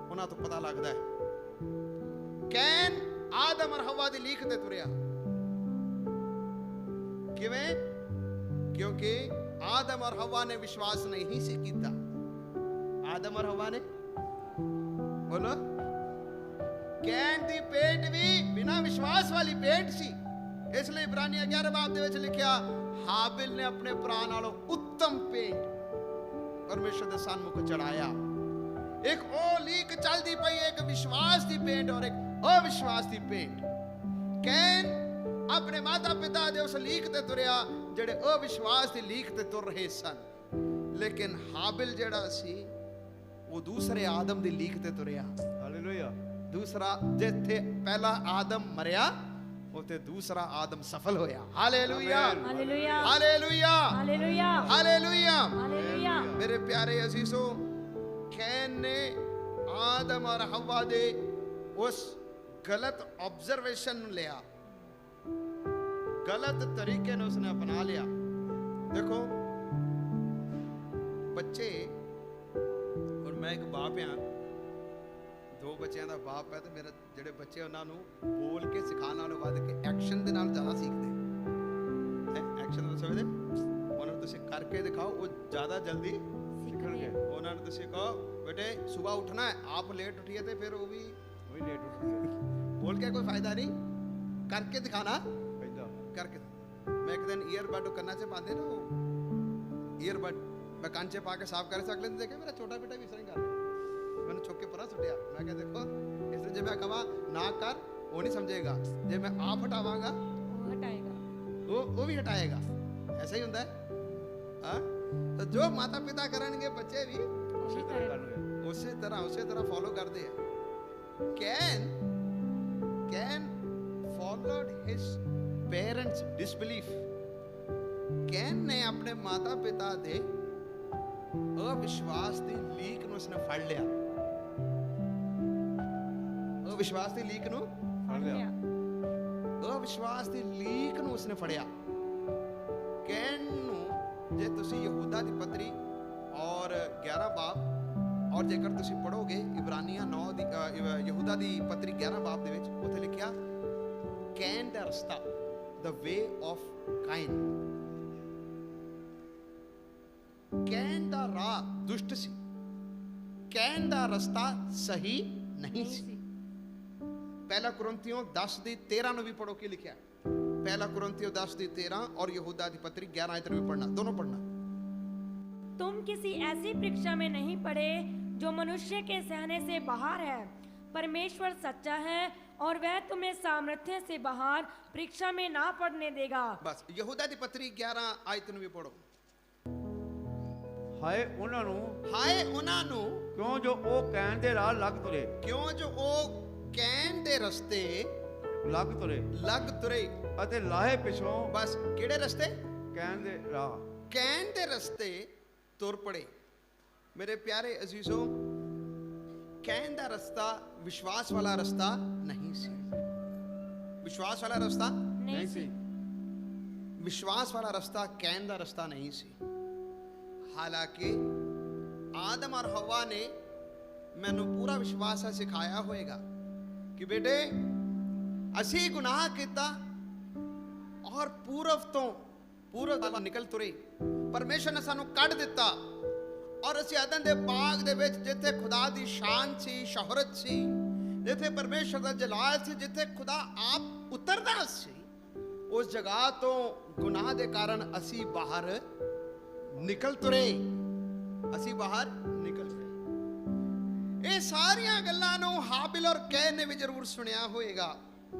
ਉਹਨਾਂ ਤੋਂ ਪਤਾ ਲੱਗਦਾ ਹੈ। ਕੈਨ ਆਦਮ ਔਰ ਹਵਾ ਦੀ ਲੀਕ ਤੇ ਤੁਰਿਆ, ਕਿਵੇਂ? ਕਿਉਂਕਿ ਆਦਮ ਔਰ ਹਵਾ ਨੇ ਵਿਸ਼ਵਾਸ ਨਹੀਂ ਸੀ ਕੀਤਾ। ਆਦਮ ਔਰ ਹਵਾ ਨੇ, ਬੋਲੋ, ਕੈਨ ਦੀ ਪੇਂਟ ਵੀ ਬਿਨਾਂ ਵਿਸ਼ਵਾਸ ਵਾਲੀ ਪੇਂਟ ਸੀ। ਇਸ ਲਈ ਇਬਰਾਨੀਆਂ 11 ਬਾਬ ਦੇ ਵਿੱਚ ਲਿਖਿਆ, ਹਾਬਿਲ ਨੇ ਆਪਣੇ ਭਰਾ ਨਾਲੋਂ ਉੱਤਮ ਪੇਂਟ ਪਰਮੇਸ਼ਰ ਦੇ ਸਾਹਮਣੇ ਚੜਾਇਆ। ਇੱਕ ਉਹ ਲੀਕ ਚੱਲਦੀ ਪਈ, ਇੱਕ ਵਿਸ਼ਵਾਸ ਦੀ ਪੇਂਟ ਔਰ ਇੱਕ ਅਵਿਸ਼ਵਾਸ ਦੀ ਪੇਂਟ। ਕੈਨ ਆਪਣੇ ਮਾਤਾ ਪਿਤਾ ਦੇ ਉਸ ਲੀਕ ਤੇ ਤੁਰਿਆ ਜਿਹੜੇ ਅਵਿਸ਼ਵਾਸ ਦੀ ਲੀਕ ਤੇ ਤੁਰ ਰਹੇ ਸਨ, ਲੇਕਿਨ ਹਾਬਿਲ ਜਿਹੜਾ ਸੀ ਉਹ ਦੂਸਰੇ ਆਦਮ ਦੀ ਲੀਕ ਤੇ ਤੁਰਿਆ। ਹਾਲੇਲੂਇਆ। ਦੂਸਰਾ, ਜਿੱਥੇ ਪਹਿਲਾ ਆਦਮ ਮਰਿਆ, ਉੱਥੇ ਦੂਸਰਾ ਆਦਮ ਸਫਲ ਹੋਇਆ। Hallelujah hallelujah hallelujah hallelujah hallelujah. Hallelujah. ਮੇਰੇ ਪਿਆਰੇ ਅਜ਼ੀਜ਼ੋ, ਕੈਨ ਨੇ ਆਦਮ ਔਰ ਹਵਾ ਦੇ ਉਸ ਗਲਤ ਆਬਜ਼ਰਵੇਸ਼ਨ ਨੂੰ ਲਿਆ, ਗਲਤ ਤਰੀਕੇ ਨਾਲ ਉਸਨੇ ਅਪਣਾ ਲਿਆ। ਦੇਖੋ ਬੱਚੇ, ਔਰ ਮੈਂ ਇੱਕ ਬਾਪ ਹਾਂ, 2 ਬੱਚਿਆਂ ਦਾ ਬਾਪ ਹੈ, ਤੇ ਮੇਰੇ ਜਿਹੜੇ ਬੱਚੇ ਉਹਨਾਂ ਨੂੰ ਬੋਲ ਕੇ ਸਿਖਾਉਣ ਨਾਲੋਂ ਵੱਧ ਕੇ ਐਕਸ਼ਨ ਦੇ ਨਾਲ ਜ਼ਿਆਦਾ ਸਿੱਖਦੇ। ਐਕਸ਼ਨ ਨੂੰ ਸਮਝਦੇ, ਉਹਨਾਂ ਨੂੰ ਤੁਸੀਂ ਕਰਕੇ ਦਿਖਾਓ, ਉਹ ਜ਼ਿਆਦਾ ਜਲਦੀ ਸਿੱਖਣਗੇ। ਉਹਨਾਂ ਨੂੰ ਤੁਸੀਂ ਕਹੋ ਬੇਟੇ ਸਵੇਰ ਉੱਠਣਾ ਹੈ, ਆਪ ਲੇਟ ਉੱਠੀਏ ਤੇ ਫਿਰ ਉਹ ਵੀ ਲੇਟ ਉੱਠਦੇ ਬੋਲ ਕੇ ਕੋਈ ਫਾਇਦਾ ਨਹੀਂ, ਕਰਕੇ ਦਿਖਾਣਾ, ਪੈਂਦਾ। ਕਰਕੇ। ਮੈਂ ਇੱਕ ਦਿਨ ਈਅਰਬਡ ਕੰਨਾਂ 'ਚ ਪਾਉਂਦੇ ਨਾ, ਉਹ ਈਅਰਬਡ ਮੈਂ ਕੰਨ 'ਚ ਪਾ ਕੇ ਸਾਫ਼ ਕਰ ਸਕਦੇ, ਦੇਖਿਆ ਮੇਰਾ ਛੋਟਾ ਬੇਟਾ ਵੀ ਇਸ ਤਰ੍ਹਾਂ ਹੀ ਕਰ ਰਿਹਾ। ਮੈਨੂੰ ਚੁੱਕ ਕੇ ਪਰਾਂ ਸੁੱਟਿਆ। ਮੈਂ ਕਿਹਾ ਦੇਖੋ, ਇਸ ਲਈ ਜੇ ਮੈਂ ਕਹਾਂ ਨਾ ਕਰ, ਉਹ ਨਹੀਂ ਸਮਝੇਗਾ, ਜੇ ਮੈਂ ਆਪ ਹਟਾਵਾਂਗਾ वो हटाएगा। ਉਹ ਵੀ ਹਟਾਏਗਾ। ਐਸਾ ਹੀ ਹੁੰਦਾ ਹੈ। ਹਾਂ, ਤਾਂ ਜੋ ਮਾਤਾ ਪਿਤਾ ਕਰਨਗੇ ਬੱਚੇ ਵੀ उसी तरह। ਉਸੇ ਤਰ੍ਹਾਂ ਫੋਲੋ ਕਰਦੇ ਆ। Can followed his parents disbelief। Can ਨੇ ਆਪਣੇ ਮਾਤਾ ਪਿਤਾ ਦੇ ਅਵਿਸ਼ਵਾਸ ਦੀ ਲੀਕ ਨੂੰ ਉਸਨੇ ਫੜ ਲਿਆ। ਅਵਿਸ਼ਵਾਸ ਦੀ ਲੀਕ ਨੂੰ ਫੜ ਲਿਆ। ਅਵਿਸ਼ਵਾਸ ਦੀ ਲੀਕ ਨੂੰ ਉਸਨੇ ਫੜਿਆ। ਕੈਨ ਨੂੰ, ਜੇ ਤੁਸੀਂ ਯਹੂਦਾ ਦੀ ਪੱਤਰੀ ਔਰ 11 ਬਾਬ, ਔਰ ਜੇਕਰ ਤੁਸੀਂ ਪੜੋਗੇ ਇਬਰਾਨੀਆਂ 9 ਦੀ ਯਹੂਦਾ ਦੀ ਪੱਤਰੀ 11 ਬਾਬ ਦੇ ਵਿੱਚ, ਉੱਥੇ ਲਿਖਿਆ ਕੈਨ ਦਾ ਰਸਤਾ, the way of Cain. Cain ਦਾ ਰਾਹ ਦੁਸ਼ਟ ਸੀ, ਕੈਨ ਦਾ ਰਸਤਾ ਸਹੀ ਨਹੀਂ ਸੀ। ਪਹਿਲਾ ਕੁਰਿੰਥੀਓ 10 ਦੀ 13 ਨੂੰ ਵੀ ਪੜੋ, ਕੀ ਲਿਖਿਆ? ਪਹਿਲਾ ਕੁਰਿੰਥੀਓ 10 ਦੀ 13 और यहूदा ਦੀ ਪੱਤਰੀ 11 आयत भी पढ़ना, दोनों पढ़ना। तुम किसी ऐसी परीक्षा में नहीं पड़े जो मनुष्य के सहने से बाहर है। परमेश्वर सच्चा है और वह तुम्हें सामर्थ्य से बाहर परीक्षा में ना पड़ने देगा। बस यहूदा ਦੀ ਪੱਤਰੀ 11 ਆਇਤ ਨੂੰ ਵੀ ਪੜੋ। ਹਾਏ ਉਹਨਾਂ ਨੂੰ, ਹਾਏ ਉਹਨਾਂ ਨੂੰ, ਕਿਉਂ ਜੋ ਉਹ ਕਹਿਣ ਦੇ ਰਾਹ ਲੱਗ ਤੁਰੇ, ਕਿਉਂ ਜੋ ਉਹ ਕਹਿਣ ਦੇ ਰਸਤੇ ਲੱਗ ਤੁਰੇ ਲੱਗ ਤੁਰੇ। ਅਤੇ ਲਾਹੇ ਪਿਛੋਂ, ਬਸ ਕਿਹੜੇ ਰਸਤੇ? ਕਹਿਣ ਦੇ ਰਾਹ, ਕਹਿਣ ਦੇ ਰਸਤੇ ਤੁਰ ਪੜੇ। ਮੇਰੇ ਪਿਆਰੇ ਅਜ਼ੀਜ਼ੋ, ਕਹਿਣ ਦਾ ਰਸਤਾ ਵਿਸ਼ਵਾਸ ਵਾਲਾ ਰਸਤਾ ਨਹੀਂ ਸੀ। ਵਿਸ਼ਵਾਸ ਵਾਲਾ ਰਸਤਾ नहीं सी। ਵਿਸ਼ਵਾਸ ਵਾਲਾ ਰਸਤਾ ਕਹਿਣ ਦਾ ਰਸਤਾ ਨਹੀਂ ਸੀ। ਹਾਲਾਂਕਿ ਆਦਮ ਔਰ ਹਵਾ ਨੇ ਮੈਨੂੰ ਪੂਰਾ ਵਿਸ਼ਵਾਸ ਹੈ ਸਿਖਾਇਆ ਹੋਏਗਾ ਕਿ ਬੇਟੇ ਅਸੀਂ ਗੁਨਾਹ ਕੀਤਾ ਔਰ ਪੂਰਵ ਵੱਲ ਨਿਕਲ ਤੁਰੇ। ਪਰਮੇਸ਼ਰ ਨੇ ਸਾਨੂੰ ਕੱਢ ਦਿੱਤਾ ਔਰ ਅਸੀਂ ਆਦਮ ਦੇ ਬਾਗ ਦੇ ਵਿੱਚ ਜਿੱਥੇ ਖੁਦਾ ਦੀ ਸ਼ਾਨ ਸੀ, ਸ਼ੋਹਰਤ ਸੀ, ਜਿੱਥੇ ਪਰਮੇਸ਼ਰ ਦਾ ਜਲਾਲ ਸੀ, ਜਿੱਥੇ ਖੁਦਾ ਆਪ ਉਤਰਦਾ ਸੀ, ਉਸ ਜਗ੍ਹਾ ਤੋਂ ਗੁਨਾਹ ਦੇ ਕਾਰਨ ਅਸੀਂ ਬਾਹਰ ਨਿਕਲ ਤੁਰੇ। ਅਸੀਂ ਬਾਹਰ ਨਿਕਲ ਗਏ। ਇਹ ਸਾਰੀਆਂ ਗੱਲਾਂ ਨੂੰ ਹਾਬਿਲ ਔਰ ਕੈਨ ਨੇ ਵੀ ਜ਼ਰੂਰ ਸੁਣਿਆ ਹੋਏਗਾ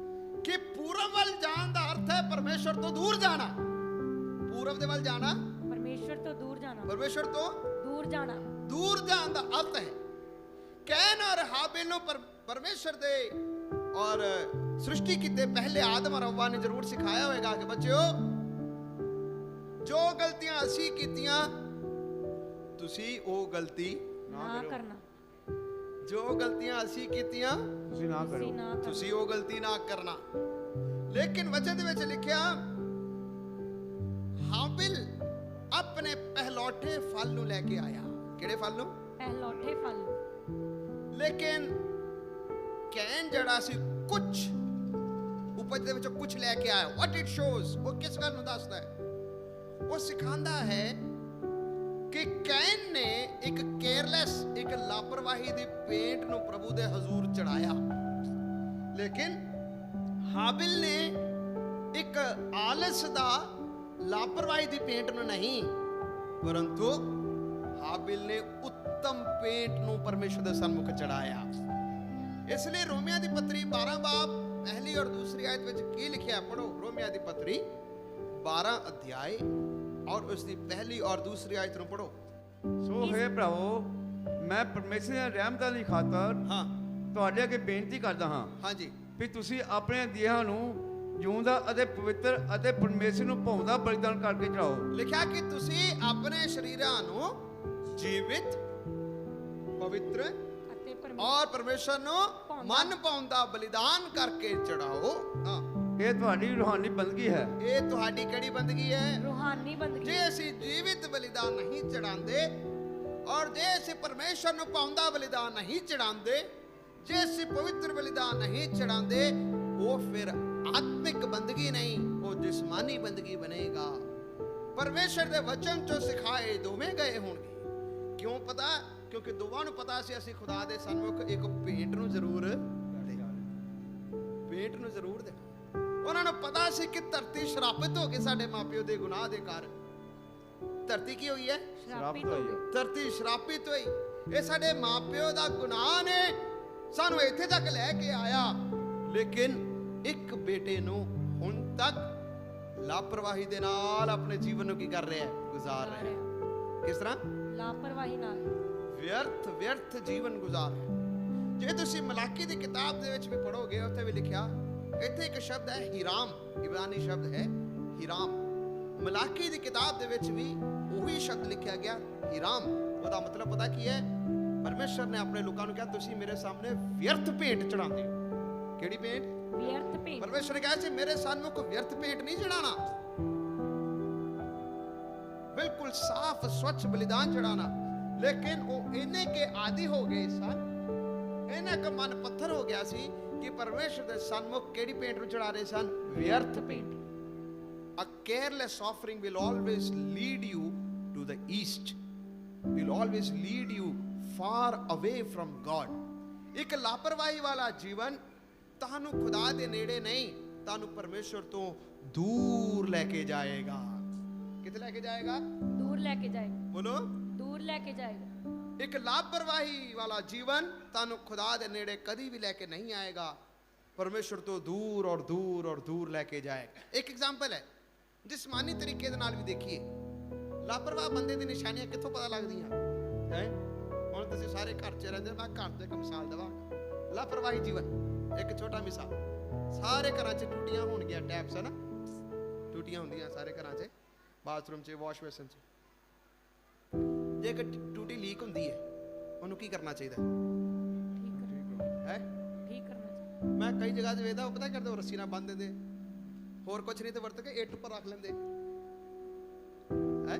ਕਿ ਪੂਰਬ ਵੱਲ ਜਾਣ ਦਾ ਅਰਥ ਹੈ ਪਰਮੇਸ਼ਰ ਤੋਂ ਦੂਰ ਜਾਣਾ। ਪੂਰਬ ਦੇ ਵੱਲ ਜਾਣਾ, परमेश्वर तो दूर जाना, ਪਰਮੇਸ਼ਰ ਤੋਂ दूर जाना। ਦੂਰ ਜਾਣ ਦਾ ਅਰਥ ਹੈ। ਕੈਨ ਔਰ ਹਾਬਿਲ ਨੂੰ ਪਰਮੇਸ਼ਰ ਦੇ ਔਰ ਸ੍ਰਿਸ਼ਟੀ ਕੀਤੇ ਪਹਿਲੇ ਆਦਮ ਔਰ ਹਵਾ ਨੇ ਜ਼ਰੂਰ ਸਿਖਾਇਆ ਹੋਵੇਗਾ ਕਿ ਬੱਚਿਓ ਜੋ ਗਲਤੀਆਂ ਅਸੀਂ ਕੀਤੀਆਂ ਤੁਸੀਂ ਉਹ ਗਲਤੀ ना करना, ਜੋ ਗਲਤੀਆਂ ਅਸੀਂ ਕੀਤੀਆਂ ਤੁਸੀਂ ਨਾ ਕਰੋ। तुसी ना करना। ਤੁਸੀਂ ਉਹ ਗਲਤੀ ਨਾ ਕਰਨਾ। ਲੇਕਿਨ ਵਚਨ ਦੇ ਵਿੱਚ ਲਿਖਿਆ ਹਾਬਿਲ ਆਪਣੇ ਪਹਿਲੌਠੇ ਫਲ ਨੂੰ ਲੈ ਕੇ ਆਇਆ। ਕਿਹੜੇ ਫਲ ਨੂੰ? पहलौठे फल। ਲੇਕਿਨ ਕੈਨ ਜਿਹੜਾ ਸੀ ਕੁਝ ਉਪਜ ਦੇ ਵਿੱਚੋਂ ਕੁਝ ਲੈ ਕੇ ਆਇਆ। ਵਾਟ ਇਟ ਸ਼ੋਜ਼, ਉਹ ਕਿਸ ਗੱਲ ਨੂੰ ਦੱਸਦਾ ਹੈ? ਉਹ ਸਿਖਾਉਂਦਾ ਹੈ ਕਿ ਕੈਨ ਨੇ ਇੱਕ ਕੇਅਰਲੈਸ, ਇੱਕ ਲਾਪਰਵਾਹੀ ਦੀ ਭੇਂਟ ਨੂੰ ਪ੍ਰਭੂ ਦੇ ਹਜ਼ੂਰ ਚੜਾਇਆ। ਲੇਕਿਨ ਹਾਬਿਲ ਨੇ ਇੱਕ ਆਲਸ ਦਾ, ਲਾਪਰਵਾਹੀ ਦੀ ਭੇਂਟ ਨੂੰ ਨਹੀਂ, ਪਰੰਤੂ ਹਾਬਿਲ ਨੇ ਉੱਤਮ ਭੇਂਟ ਨੂੰ ਪਰਮੇਸ਼ਰ ਦੇ ਸਨਮੁਖ ਚੜਾਇਆ। ਇਸ ਲਈ ਰੋਮੀਆਂ ਦੀ ਪੱਤਰੀ 12 ਬਾਬ ਪਹਿਲੀ ਔਰ ਦੂਸਰੀ ਆਇਤ ਵਿੱਚ ਕੀ ਲਿਖਿਆ? ਪੜੋ ਰੋਮੀਆਂ ਦੀ ਪੱਤਰੀ 12 ਅਧਿਆਇ ਔਰ ਉਸ ਦੀ ਪਹਿਲੀ ਔਰ ਦੂਸਰੀ ਆਇਤ ਨੂੰ ਪੜੋ। ਸੋ ਹੈ ਭਰਾਵੋ, ਮੈਂ ਪਰਮੇਸ਼ਰ ਦੀ ਰਹਿਮਤਾਂ ਦੀ ਖਾਤਰ ਹਾਂ ਤੁਹਾਡੇ ਅੱਗੇ ਬੇਨਤੀ ਕਰਦਾ ਹਾਂ ਹਾਂਜੀ ਵੀ ਤੁਸੀਂ ਆਪਣੇ ਦੇਹਾਂ ਨੂੰ ਜਿਉਂਦਾ ਅਤੇ ਪਵਿੱਤਰ ਅਤੇ ਪਰਮੇਸ਼ਰ ਨੂੰ ਭਾਉਂਦਾ ਬਲੀਦਾਨ ਕਰਕੇ ਚੜਾਓ। ਲਿਖਿਆ ਕਿ ਤੁਸੀਂ ਆਪਣੇ ਸਰੀਰਾਂ ਨੂੰ ਜੀਵਿਤ, ਪਵਿੱਤਰ अते परमेश्वर ਔਰ ਪਰਮੇਸ਼ਰ ਨੂੰ ਮਨ ਪਾਉਂਦਾ ਬਲੀਦਾਨ ਕਰਕੇ ਚੜਾਓ। ਹਾਂ, ਇਹ ਤੁਹਾਡੀ ਰੂਹਾਨੀ ਬੰਦਗੀ ਹੈ। ਇਹ ਤੁਹਾਡੀ ਕਿਹੜੀ ਬੰਦਗੀ ਹੈ? रूहानी बंदगी। ਜੇ ਅਸੀਂ ਜੀਵਿਤ ਬਲੀਦਾਨ ਨਹੀਂ ਚੜਾਉਂਦੇ ਔਰ ਜੇ ਅਸੀਂ ਪਰਮੇਸ਼ਰ ਨੂੰ ਪਾਉਂਦਾ ਬਲੀਦਾਨ ਨਹੀਂ ਚੜਾਉਂਦੇ, ਜੇ ਅਸੀਂ ਪਵਿੱਤਰ ਬਲੀਦਾਨ ਨਹੀਂ ਚੜਾਉਂਦੇ, ਉਹ ਫਿਰ ਆਤਮਿਕ ਬੰਦਗੀ ਨਹੀਂ, ਉਹ ਜਿਸਮਾਨੀ ਬੰਦਗੀ ਬਣੇਗਾ। ਪਰਮੇਸ਼ਰ ਦੇ ਵਚਨ ਚੋਂ ਸਿਖਾਏ ਦੋਵੇਂ ਗਏ ਹੋਣਗੇ। ਕਿਉਂ ਪਤਾ? ਕਿਉਂਕਿ ਦੋਵਾਂ ਨੂੰ ਪਤਾ ਸੀ ਅਸੀਂ ਖੁਦਾ ਦੇ ਸਨਮੁਖ ਇੱਕ ਭੇਂਟ ਨੂੰ ਜ਼ਰੂਰ ਦੇਣਾ। ਉਹਨਾਂ ਨੂੰ ਪਤਾ ਸੀ ਕਿ ਧਰਤੀ ਸ਼ਰਾਪਿਤ ਹੋ ਗਈ ਸਾਡੇ ਮਾਪਿਓ ਦੇ ਗੁਨਾਹ ਦੇ ਕਾਰਨ। ਧਰਤੀ ਕੀ ਹੋਈ ਹੈ? श्रापित हो गए। ਧਰਤੀ ਸ਼ਰਾਪਿਤ ਹੋਈ। ਇਹ ਸਾਡੇ ਮਾਪਿਓ ਦਾ ਗੁਨਾਹ ਨੇ ਸਾਨੂੰ ਇੱਥੇ ਤੱਕ ਲੈ ਕੇ ਆਇਆ। ਲੇਕਿਨ ਇੱਕ ਬੇਟੇ ਨੂੰ ਹੁਣ ਤੱਕ ਲਾਪਰਵਾਹੀ ਦੇ ਨਾਲ ਆਪਣੇ ਜੀਵਨ ਨੂੰ ਕੀ ਕਰ ਰਿਹਾ ਹੈ? ਗੁਜ਼ਾਰ ਰਿਹਾ ਹੈ। ਕਿਸ ਤਰ੍ਹਾਂ? लापरवाही नाल। ਵਿਅਰਥ ਜੀਵਨ ਗੁਜ਼ਾਰ ਰਿਹਾ। ਜੇ ਤੁਸੀਂ ਮਲਾਕੀ ਦੀ ਕਿਤਾਬ ਦੇ ਵਿੱਚ ਵੀ ਪੜੋਗੇ, ਉੱਥੇ ਵੀ ਲਿਖਿਆ, ਇੱਥੇ ਇੱਕ ਸ਼ਬਦ ਹੈ ਹੀਰਾਮ, ਇਬਰਾਨੀ ਸ਼ਬਦ ਹੈ ਹੀਰਾਮ। ਮਲਾਕੀ ਦੀ ਕਿਤਾਬ ਦੇ ਵਿੱਚ ਵੀ ਉਹੀ ਸ਼ਬਦ ਲਿਖਿਆ ਗਿਆ ਹੀਰਾਮ। ਉਹਦਾ ਮਤਲਬ ਪਤਾ ਕੀ ਹੈ? ਪਰਮੇਸ਼ਰ ਨੇ ਆਪਣੇ ਲੋਕਾਂ ਨੂੰ ਕਿਹਾ ਤੁਸੀਂ ਮੇਰੇ ਸਾਹਮਣੇ ਵਿਅਰਥ ਭੇਂਟ ਚੜਾਉਂਦੇ ਹੋ। ਕਿਹੜੀ ਭੇਂਟ? व्यर्थ भेंट। ਪਰਮੇਸ਼ਰ ਨੇ ਕਿਹਾ ਸੀ ਮੇਰੇ ਸਨਮੁਖ ਵਿਅਰਥ ਭੇਂਟ ਨਹੀਂ ਚੜਾਣਾ, ਬਿਲਕੁਲ ਸਾਫ਼ ਸਵੱਛ ਬਲੀਦਾਨ ਚੜਾਣਾ। ਲੇਕਿਨ ਉਹ ਇੰਨੇ ਕੇ ਆਦੀ ਹੋ ਗਏ ਸਨ, ਇਹਨਾਂ ਦਾ ਮਨ ਪੱਥਰ ਹੋ ਗਿਆ ਸੀ ਕਿ ਪਰਮੇਸ਼ਰ ਦੇ ਸਨਮੁਖ ਕਿਹੜੀ ਭੇਂਟ ਨੂੰ ਚੜਾ ਰਹੇ ਸਨ? ਵਿਅਰਥ ਭੇਂਟ। A careless offering will always lead you to the east, will always lead you far away from God. ਇੱਕ ਲਾਪਰਵਾਹੀ ਵਾਲਾ ਜੀਵਨ ਤੁਹਾਨੂੰ ਖੁਦਾ ਦੇ ਨੇੜੇ ਨਹੀਂ, ਤੁਹਾਨੂੰ ਪਰਮੇਸ਼ਰ ਤੋਂ ਦੂਰ ਲੈ ਕੇ ਜਾਏਗਾ। ਕਿੱਥੇ ਲੈ ਕੇ ਜਾਏਗਾ? दूर लेके जाएगा। ਬੋਲੋ। दूर लेके जाएगा। ਇੱਕ ਲਾਪਰਵਾਹੀ ਵਾਲਾ ਜੀਵਨ ਤੁਹਾਨੂੰ ਖੁਦਾ ਦੇ ਨੇੜੇ ਕਦੀ ਵੀ ਲੈ ਕੇ ਨਹੀਂ ਆਏਗਾ, ਪਰਮੇਸ਼ਰ ਤੋਂ ਦੂਰ ਔਰ ਦੂਰ ਔਰ ਦੂਰ ਲੈ ਕੇ ਜਾਏਗਾ। ਇੱਕ ਐਗਜ਼ਾਮਪਲ ਹੈ, ਜਿਸਮਾਨੀ ਤਰੀਕੇ ਦੇ ਨਾਲ ਵੀ ਦੇਖੀਏ, ਲਾਪਰਵਾਹ ਬੰਦੇ ਦੀ ਨਿਸ਼ਾਨੀਆਂ ਕਿੱਥੋਂ ਪਤਾ ਲੱਗਦੀਆਂ ਹੈ? ਹੁਣ ਤੁਸੀਂ ਸਾਰੇ ਘਰ 'ਚ ਰਹਿੰਦੇ, ਮੈਂ ਘਰ ਤੋਂ ਇੱਕ ਮਿਸਾਲ ਦੇਵਾਂ। ਲਾਪਰਵਾਹੀ ਜੀਵਨ, ਇੱਕ ਛੋਟਾ ਮਿਸਾਲ, ਸਾਰੇ ਘਰਾਂ 'ਚ ਟੂਟੀਆਂ ਹੋਣਗੀਆਂ, ਟੈਪਸ ਹੈ ਨਾ, ਟੂਟੀਆਂ ਹੁੰਦੀਆਂ ਸਾਰੇ ਘਰਾਂ 'ਚ, ਬਾਥਰੂਮ 'ਚ, ਵਾਸ਼ ਬੇਸਿਨ 'ਚ। ਜੇ ਇੱਕ ਟੂਟੀ ਲੀਕ ਹੁੰਦੀ ਹੈ, ਉਹਨੂੰ ਕੀ ਕਰਨਾ ਚਾਹੀਦਾ? ਮੈਂ ਕਈ ਜਗ੍ਹਾ 'ਤੇ ਵੇਖਦਾ, ਉਹ ਪਤਾ ਕੀ ਕਰਦੇ, ਉਹ ਰੱਸੀ ਨਾਲ ਬੰਨ੍ਹ ਦਿੰਦੇ, ਹੋਰ ਕੁਛ ਨਹੀਂ ਤੇ ਵਰਤ ਕੇ ਇੱਟ ਉੱਪਰ ਰੱਖ ਲੈਂਦੇ ਹੈ।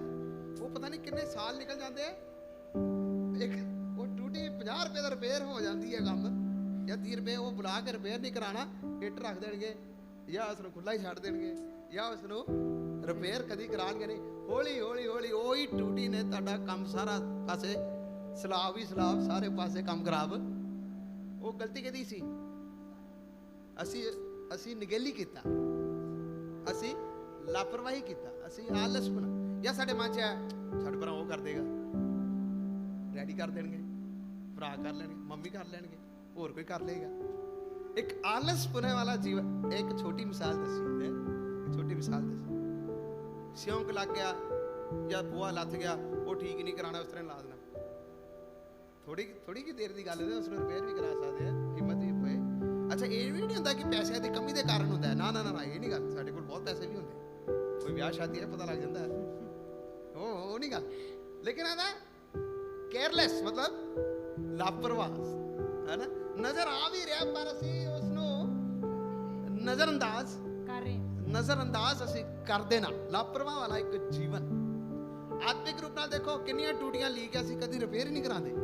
ਉਹ ਪਤਾ ਨਹੀਂ ਕਿੰਨੇ ਸਾਲ ਨਿਕਲ ਜਾਂਦੇ ਆ। ਇੱਕ ਉਹ ਟੂਟੀ 50 ਰੁਪਏ ਦਾ ਰਿਪੇਅਰ ਹੋ ਜਾਂਦੀ ਹੈ ਕੰਮ, ਜਾਂ 30 ਰੁਪਏ ਉਹ ਬੁਲਾ ਕੇ ਰਿਪੇਅਰ ਨਹੀਂ ਕਰਾਉਣਾ, ਇੱਟ ਰੱਖ ਦੇਣਗੇ ਜਾਂ ਉਸ ਨੂੰ ਖੁੱਲਾ ਹੀ ਛੱਡ ਦੇਣਗੇ ਜਾਂ ਉਸ ਨੂੰ ਰਿਪੇਅਰ ਕਦੀ ਕਰਾਉਣਗੇ ਨਹੀਂ। ਹੌਲੀ ਹੌਲੀ ਹੌਲੀ ਉਹੀ ਟੂਟੀ ਨੇ ਤੁਹਾਡਾ ਕੰਮ ਸਾਰਾ ਪਾਸੇ ਸਲਾਬ ਹੀ ਸਲਾਬ, ਸਾਰੇ ਪਾਸੇ ਕੰਮ ਖਰਾਬ। ਉਹ ਗਲਤੀ ਕਿਹਦੀ ਸੀ? ਅਸੀਂ ਨਿਗੇਲੀ ਕੀਤਾ, ਅਸੀਂ ਲਾਪਰਵਾਹੀ ਕੀਤਾ, ਅਸੀਂ ਆਲਸ ਬਣਾ, ਜਾਂ ਸਾਡੇ ਮਨ 'ਚ ਹੈ ਛੱਡ ਪਰਾਂ, ਉਹ ਕਰ ਦੇਗਾ, ਡੈਡੀ ਕਰ ਦੇਣਗੇ, ਭਰਾ ਕਰ ਲੈਣਗੇ, ਮੰਮੀ ਕਰ ਲੈਣਗੇ, ਹੋਰ ਕੋਈ ਕਰ ਲਏਗਾ। ਇੱਕ ਆਲਸ ਪੁਣੇ ਵਾਲਾ ਜੀਵਨ। ਇੱਕ ਛੋਟੀ ਮਿਸਾਲ ਦੱਸੀ ਹੈ, ਛੋਟੀ ਮਿਸਾਲ ਦੱਸੀ। ਸਿਉਂਕ ਲੱਗ ਗਿਆ ਜਾਂ ਬੂਆ ਲੱਥ ਗਿਆ, ਉਹ ਠੀਕ ਨਹੀਂ ਕਰਾਉਣਾ, ਉਸ ਤਰ੍ਹਾਂ ਲਾ ਦੇਣਾ। ਥੋੜੀ ਕੀ ਦੇਰ ਦੀ ਗੱਲ ਹੈ, ਉਸ ਨੂੰ ਰਿਪੇਅਰ ਵੀ ਕਰਾ ਸਕਦੇ ਆ, ਹਿੰਮਤ ਵੀ ਪਏ। ਅੱਛਾ, ਇਹ ਵੀ ਨਹੀਂ ਹੁੰਦਾ ਕਿ ਪੈਸਿਆਂ ਦੀ ਕਮੀ ਦੇ ਕਾਰਨ ਹੁੰਦਾ ਹੈ, ਨਾ ਨਾ ਨਾ, ਇਹ ਨਹੀਂ ਗੱਲ। ਸਾਡੇ ਕੋਲ ਬਹੁਤ ਪੈਸੇ ਵੀ ਹੁੰਦੇ, ਕੋਈ ਵਿਆਹ ਸ਼ਾਦੀ ਹੈ ਪਤਾ ਲੱਗ ਜਾਂਦਾ ਹੈ, ਉਹ ਨਹੀਂ ਗੱਲ। ਲੇਕਿਨ ਆਦਾ ਕੇਅਰਲੈਸ ਮਤਲਬ ਲਾਪਰਵਾਹ ਹੈ ਨਾ, ਨਜ਼ਰ ਆ ਵੀ ਰਿਹਾ ਪਰ ਅਸੀਂ ਉਸ ਨੂੰ ਨਜ਼ਰਅੰਦਾਜ਼ ਕਰ ਰਹੇ, ਨਜ਼ਰਅੰਦਾਜ਼ ਅਸੀਂ ਕਰ ਦੇਣਾ। ਲਾਪਰਵਾਹ ਵਾਲਾ ਇੱਕ ਜੀਵਨ। ਆਤਮਿਕ ਰੂਪ ਨਾਲ ਦੇਖੋ ਕਿੰਨੀਆਂ ਟੂਟੀਆਂ ਲੀਕ ਹੈ, ਅਸੀਂ ਕਦੀ ਰਿਪੇਅਰ ਹੀ ਨਹੀਂ ਕਰਾਉਂਦੇ।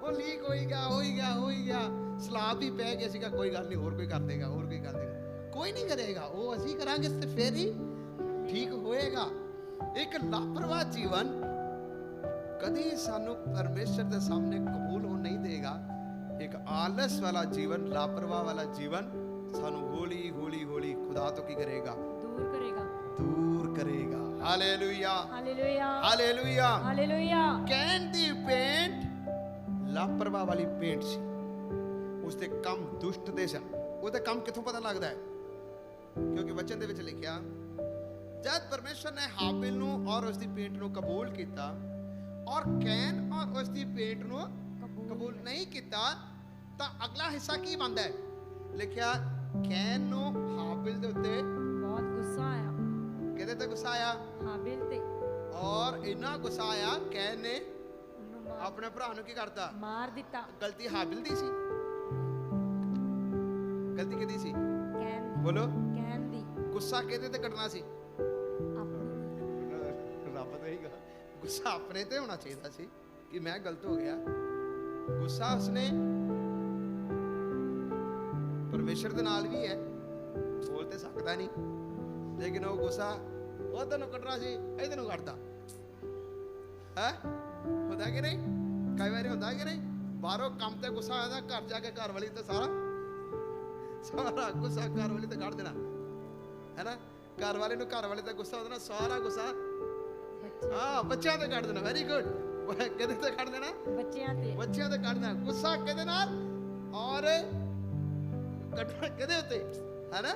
ਉਹ ਲੀਕ ਹੋਈ ਗਿਆ, ਸਲਾਬ ਵੀ ਪੈ ਗਿਆ ਸੀਗਾ, ਕੋਈ ਗੱਲ ਨਹੀਂ, ਹੋਰ ਕੋਈ ਕਰ ਦੇਗਾ, ਹੋਰ ਕੋਈ ਕਰ ਦੇਗਾ, ਕੋਈ ਨਹੀਂ ਕਰੇਗਾ, ਉਹ ਅਸੀਂ ਕਰਾਂਗੇ ਤੇ ਫਿਰ ਹੀ ਠੀਕ ਹੋਏਗਾ। ਇੱਕ ਲਾਪਰਵਾਹ ਜੀਵਨ ਕਦੀ ਸਾਨੂੰ ਪਰਮੇਸ਼ਰ ਦੇ ਸਾਹਮਣੇ ਕਬੂਲ ਹੋ ਨਹੀਂ ਦੇਗਾ। ਇੱਕ ਆਲਸ ਵਾਲਾ ਜੀਵਨ, ਲਾਪਰਵਾਹ ਵਾਲਾ ਜੀਵਨ ਸਾਨੂੰ ਹੌਲੀ ਹੌਲੀ ਹੌਲੀ ਖੁਦਾ ਤੋਂ ਕੀ ਕਰੇਗਾ? ਦੂਰ ਕਰੇਗਾ। Hallelujah, hallelujah, hallelujah, hallelujah. Can the paint ਲਾਪਰਵਾਹ ਵਾਲੀ ਪੇਂਟ ਸੀ। ਉਸਦੇ ਕੰਮ ਦੁਸ਼ਟ ਦੇ ਸਨ। ਉਹਦਾ ਕੰਮ ਕਿੱਥੋਂ ਪਤਾ ਲੱਗਦਾ ਹੈ? ਕਿਉਂਕਿ ਵਚਨ ਦੇ ਵਿੱਚ ਲਿਖਿਆ, ਜਦ ਪਰਮੇਸ਼ਰ ਨੇ ਹਾਬਿਲ ਨੂੰ ਔਰ ਉਸਦੀ ਪੇਂਟ ਨੂੰ ਕਬੂਲ ਕੀਤਾ ਔਰ ਕੈਨ ਔਰ ਉਸਦੀ ਪੇਂਟ ਨੂੰ ਕਬੂਲ ਨਹੀਂ ਕੀਤਾ, ਤਾਂ ਅਗਲਾ ਹਿੱਸਾ ਕੀ ਬਣਦਾ ਹੈ? ਲਿਖਿਆ, ਕੈਨ ਨੂੰ ਹਾਬਿਲ ਦੇ ਉੱਤੇ ਬਹੁਤ ਗੁੱਸਾ ਆਇਆ। ਕਿਹਦੇ ਤੇ ਗੁੱਸਾ ਆਇਆ? ਹਾਬਿਲ ਤੇ। ਔਰ ਇੰਨਾ ਗੁੱਸਾ ਆਇਆ, ਕੈਨ ਨੇ ਉਹਨੂੰ ਆਪਣੇ ਭਰਾ ਨੂੰ ਕੀ ਕਰਤਾ? ਮਾਰ ਦਿੱਤਾ। ਗਲਤੀ ਹਾਬਿਲ ਦੀ ਸੀ? ਗਲਤੀ ਕਿਹਦੀ ਸੀ? ਕੈਨ ਦੀ। ਬੋਲੋ। ਕੈਨ ਦੀ। ਗੁੱਸਾ ਕਿਹਦੇ ਤੇ ਕੱਢਣਾ ਸੀ? ਆਪਣੀ। ਰੱਬ ਤੇ ਹੀਗਾ। ਗੁੱਸਾ ਆਪਣੇ ਤੇ ਹੋਣਾ ਚਾਹੀਦਾ ਸੀ ਕਿ ਮੈਂ ਗਲਤ ਹੋ ਗਿਆ। ਗੁੱਸਾ ਉਸਨੇ ਪਰਮੇਸ਼ਰ ਦੇ ਨਾਲ ਵੀ ਹੈ, ਬੋਲ ਤੇ ਸਕਦਾ ਨਹੀਂ, ਲੇਕਿਨ ਉਹ ਗੁੱਸਾ ਉਧਰ ਨੂੰ ਕੱਢਣਾ ਸੀ, ਇਧਰ ਨੂੰ ਕੱਢਦਾ ਹੈ। ਹੁੰਦਾ ਕਿ ਨਹੀਂ? ਕਈ ਵਾਰੀ ਹੁੰਦਾ ਕਿ ਨਹੀਂ? ਬਾਹਰੋਂ ਕੰਮ ਤੇ ਗੁੱਸਾ ਆਇਆ, ਘਰ ਜਾ ਕੇ ਘਰ ਵਾਲੀ ਤੇ ਸਾਰਾ ਗੁੱਸਾ ਘਰ ਵਾਲੀ ਤੇ ਕੱਢ ਦੇਣਾ ਹੈ ਨਾ। ਘਰ ਵਾਲੇ ਨੂੰ ਘਰ ਵਾਲੇ ਤੇ ਗੁੱਸਾ ਹੁੰਦਾ ਨਾ, ਸਾਰਾ ਗੁੱਸਾ ਹਾਂ ਬੱਚਿਆਂ ਤੇ ਕੱਢ ਦੇਣਾ। Very good. ਕਿਹਦੇ ਤੇ ਕੱਢ ਦੇਣਾ? ਬੱਚਿਆਂ ਤੇ। ਬੱਚਿਆਂ ਤੇ ਕੱਢ ਦੇਣਾ ਗੁੱਸਾ। ਕਿਹਦੇ ਨਾਲ? ਔਰ ਕੱਢਣਾ ਕਿਹਦੇ ਉੱਤੇ ਹੈ ਨਾ?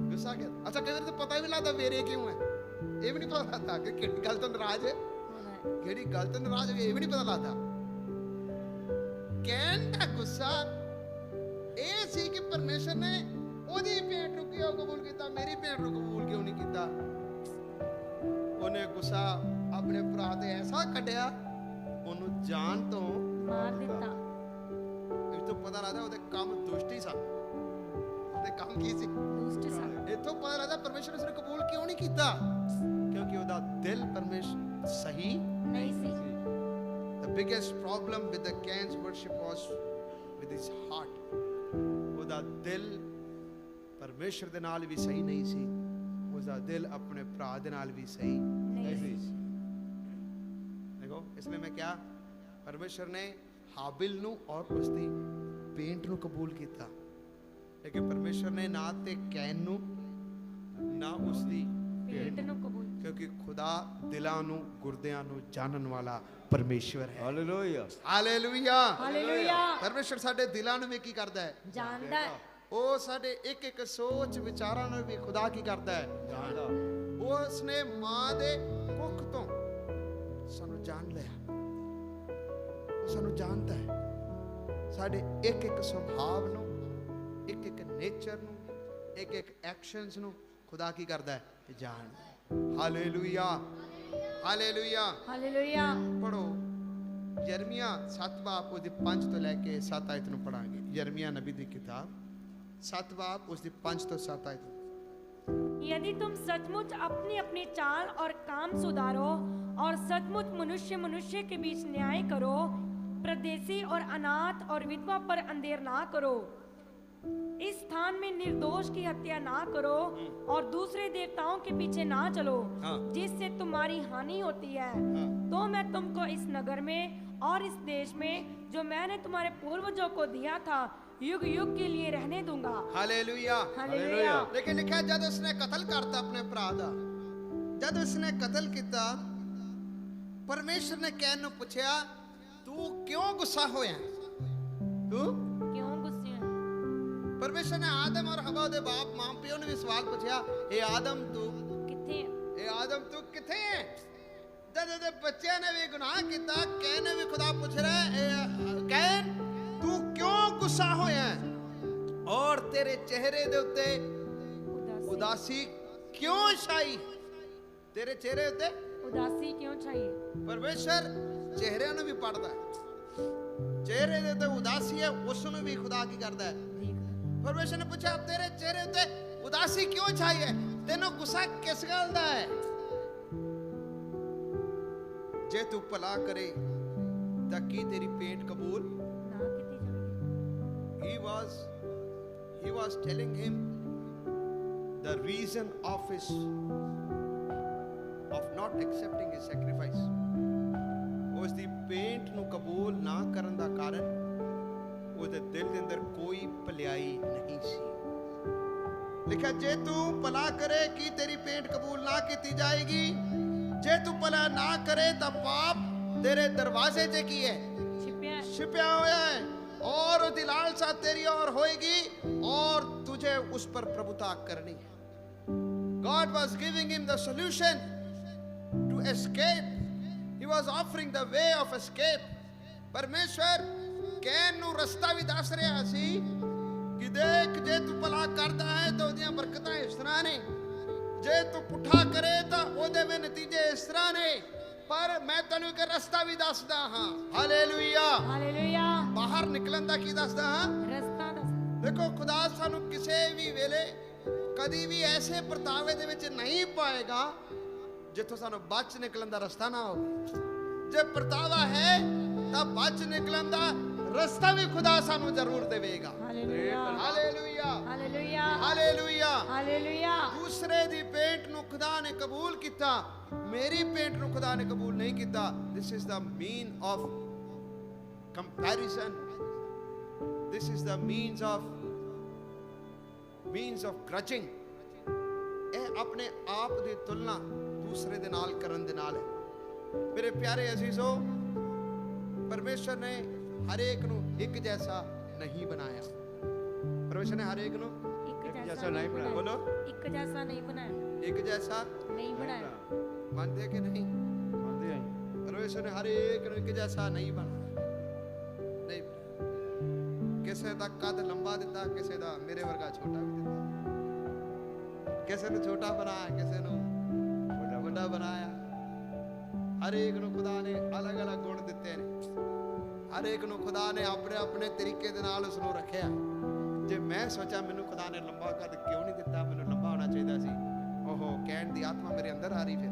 ਗੁੱਸਾ ਕਿ ਅੱਛਾ, ਕਈ ਵਾਰ ਤਾਂ ਪਤਾ ਵੀ ਲੱਗਦਾ ਮੇਰੇ ਕਿਉਂ ਹੈ, ਇਹ ਵੀ ਨਹੀਂ ਪਤਾ ਲੱਗਦਾ ਕਿ ਕਿਹੜੀ ਗੱਲ ਤੋਂ ਨਾਰਾਜ਼ ਹੈ, ਕਿਹੜੀ ਗੱਲ ਤੋਂ ਨਾਰਾਜ਼ ਹੈ, ਇਹ ਵੀ ਨਹੀਂ ਪਤਾ ਲੱਗਦਾ। ਕਹਿਣ ਦਾ ਗੁੱਸਾ ਇਹ ਸੀ ਕਿ ਪਰਮੇਸ਼ਰ ਨੇ ਉਹਦੀ ਭੇਂਟ ਨੂੰ ਕਿਉਂ ਕਬੂਲ ਕੀਤਾ, ਮੇਰੀ ਭੇਂਟ ਨੂੰ ਕਬੂਲ ਕਿਉਂ ਨਹੀਂ ਕੀਤਾ? ਉਹਨੇ ਗੁੱਸਾ ਆਪਣੇ ਭਰਾ ਤੇ ਐਸਾ ਕੱਢਿਆ, ਉਹਨੂੰ ਜਾਨ ਤੋਂ ਮਾਰ ਦਿੱਤਾ। ਇਹ ਤੋਂ ਪਤਾ ਲੱਗਦਾ ਉਹਦੇ ਕੰਮ ਦੁਸ਼ਟੀ ਸਨ। ਉਹਦੇ ਕੰਮ ਕੀ ਸੀ? ਦੁਸ਼ਟ ਸਨ। ਇੱਥੋਂ ਪਤਾ ਲੱਗਦਾ ਪਰਮੇਸ਼ਰ ਨੇ ਕਬੂਲ ਕਿਉਂ ਨਹੀਂ ਕੀਤਾ, ਕਿਉਂਕਿ ਉਹਦਾ ਦਿਲ ਪਰਮੇਸ਼ਰ ਸਹੀ ਨਹੀਂ ਸੀ। The biggest problem with the Cain's worship was with his heart. ਉਹਦਾ ਦਿਲ ਪਰਮੇਸ਼ਰ ਦੇ ਨਾਲ ਵੀ ਸਹੀ ਨਹੀਂ ਸੀ, ਉਸਦਾ ਦਿਲ ਆਪਣੇ ਭਰਾ ਦੇ ਨਾਲ ਵੀ ਸਹੀ ਨਹੀਂ ਸੀ। ਦੇਖੋ, ਇਸ ਲਈ ਮੈਂ ਕਿਹਾ, ਪਰਮੇਸ਼ਰ ਨੇ ਹਾਬਿਲ ਨੂੰ ਔਰ ਉਸਦੀ ਪੇਂਟ ਨੂੰ ਕਬੂਲ ਕੀਤਾ, ਲੇਕਿਨ ਪਰਮੇਸ਼ਰ ਨੇ ਨਾ ਤੇ ਕੈਨ ਨੂੰ ਨਾ ਉਸਦੀ ਪੇਂਟ ਨੂੰ ਕਬੂਲ। ਕਿਉਂਕਿ ਖੁਦਾ ਦਿਲਾਂ ਨੂੰ ਗੁਰਦਿਆਂ ਨੂੰ ਜਾਣਨ ਵਾਲਾ ਪਰਮੇਸ਼ਵਰ ਹੈ। Hallelujah, hallelujah, hallelujah. ਪਰਮੇਸ਼ਰ ਸਾਡੇ ਦਿਲਾਂ ਨੂੰ ਵੀ ਕੀ ਕਰਦਾ ਹੈ? ਜਾਣਦਾ ਹੈ। ਉਹ ਸਾਡੇ ਇੱਕ ਇੱਕ ਸੋਚ ਵਿਚਾਰਾਂ ਨੂੰ ਵੀ ਖੁਦਾ ਕੀ ਕਰਦਾ ਹੈ? ਜਾਣਦਾ। ਉਹ ਉਸਨੇ ਮਾਂ ਦੇ ਕੁੱਖ ਤੋਂ ਸਾਨੂੰ ਜਾਣ ਲਿਆ। ਉਹ ਸਾਨੂੰ ਜਾਣਦਾ ਹੈ, ਸਾਡੇ ਇੱਕ ਇੱਕ ਸੁਭਾਅ ਨੂੰ, ਇੱਕ ਇੱਕ ਨੇਚਰ ਨੂੰ, ਇੱਕ ਇੱਕ ਐਕਸ਼ਨਸ ਨੂੰ ਖੁਦਾ ਕੀ ਕਰਦਾ ਹੈ? ਜਾਣਦਾ ਹੈ। Hallelujah, hallelujah. ਹਾਲੇਲੂਇਆ। ਪੜੋ यरमिया 7 बाब उसकी 5 तो लैके 7 आयत ਨੂੰ ਪੜਾਂਗੇ। यरमिया नबी की किताब 7 बाब उसकी 5 तो 7 आयत। यदि तुम सचमुच अपनी अपनी चाल और काम सुधारो और सचमुच मनुष्य मनुष्य के बीच न्याय करो, परदेसी और अनाथ और विधवा पर अंधेर ना करो, इस स्थान में निर्दोष की हत्या ना करो और दूसरे देवताओं के पीछे ना चलो जिससे तुम्हारी हानि होती है, तो मैं तुमको इस नगर में और इस देश में जो मैंने तुम्हारे पूर्वजों को दिया था युग युग के लिए रहने दूंगा। हालेलुया। हालेलुया। लेकिन लिखा जब उसने कत्ल करता अपने भरा दा, जब उसने कत्ल किया, परमेश्वर ने कैन ਨੂੰ ਪੁੱਛਿਆ तू क्यों गुस्सा होया? तू क्यों गुस्से हैं? परमेश्वर ने आदम और हवा दे बाप मां पियो ने भी सवाल पूछा, ए आदम तू किथे हैं? ए आदम तू किथे है? जद दे बच्चे ने भी गुनाह किया, कैन ने भी खुदा पूछ रहा है, कैन तू क्यों गुस्सा होया और तेरे चेहरे दे उत्ते उदासी क्यों छाई? तेरे चेहरे उत्ते उदासी क्यों चाहिए? परमेश्वर चेहरे ਨੂੰ भी पढ़ता है, चेहरे दे उत्ते उदासी है उस ਨੂੰ भी खुदा की करता है। परमेश्वर ने पूछा तेरे चेहरे उत्ते उदासी क्यों छाई है? तेनों गुस्सा किस गल दा है? जे तू भला करे तां की तेरी पेंट कबूल? ना किती जाएगी? He was telling him the reason of not accepting his sacrifice. ਉਸ ਦੀ ਪੇਂਟ ਨੂੰ ਕਬੂਲ ਨਾ ਕਰਨ ਦਾ ਕਾਰਨ ਉਹਦੇ ਦਿਲ ਦੇ ਅੰਦਰ ਕੋਈ ਭਲਾਈ ਨਹੀਂ ਸੀ। ਲਿਖਿਆ ਜੇ ਤੂੰ ਭਲਾ ਕਰੇ ਕੀ ਤੇਰੀ ਪੇਂਟ ਕਬੂਲ ਨਾ ਕੀਤੀ ਜਾਏਗੀ, ਜੇ ਤੂੰ ਭਲਾ ਨਾ ਕਰੇ ਤਾਂ ਪਾਪ ਤੇਰੇ ਦਰਵਾਜ਼ੇ 'ਤੇ ਕੀ ਹੈ? छिपया हुआ है और उसकी लालसा तेरी और होएगी और तुझे उस पर प्रभुता करनी है। God was giving him the solution to escape. He was offering the way of escape. परमेश्वर कैन ਨੂੰ ਰਸਤਾ ਵੀ ਦੱਸ ਰਿਹਾ ਸੀ ਕਿ ਦੇਖ ਜੇ ਤੂੰ ਭਲਾ ਕਰਦਾ ਹੈ ਤਾਂ ਉਹਦੀਆਂ ਬਰਕਤਾਂ ਇਸ ਤਰ੍ਹਾਂ ਨੇ, ਜੇ ਤੂੰ ਪੁੱਠਾ ਕਰੇ ਤਾਂ ਉਹਦੇ ਵੀ ਨਤੀਜੇ ਇਸ ਤਰ੍ਹਾਂ ਨੇ। पर मैं तेन एक रास्ता भी दसदा हाँ। हालेलुया। हालेलुया। बाहर निकलन दा की दसदा हाँ? रास्ता दस। देखो खुदा सानू किसी भी वेले कदी भी ऐसे परतावे दे विच नहीं पाएगा जिथों सानू बच निकलन दा रास्ता ना हो। जे परतावा है तां बच निकलन दा रास्ता भी खुदा सानू जरूर देवेगा। Hallelujah. Hallelujah. Hallelujah. Hallelujah. Hallelujah. दूसरे दी पेंट नु खुदा ने कबूल किया, मेरी पेंट नु खुदा ने कबूल नहीं किया। This is the mean of comparison, this is the means of grudging. ए अपने आप दी तुलना दूसरे दे नाल करन दे नाल है। मेरे प्यारे अजीजों, परमेश्वर ने हर एक नु एक जैसा नहीं बनाया। परमेश्वर ने हर एक नु एक जैसा नहीं बनाया। बोलो, एक जैसा नहीं बनाया। एक जैसा नहीं बनाया। मानते कि नहीं? मानते हैं। परमेश्वर ने हर एक नु एक जैसा नहीं बनाया। नहीं, किसी दा कद लंबा दिता, किसी दा मेरे वर्गा छोटा भी दिता, किसी ने छोटा बनाया, किसी ने बड़ा बनाया। हर एक नु खुदा ने अलग अलग गुण दिते ने। हर एक नु खुदा ने अपने अपने तरीके दे नाल उसनु रखिया। जे मैं सोचा मैनू खुदा ने लंबा कद क्यों नहीं दिता, मैनू लंबा होना चाहिए सी, ओहो कहण दी आत्मा मेरे अंदर आ रही। फिर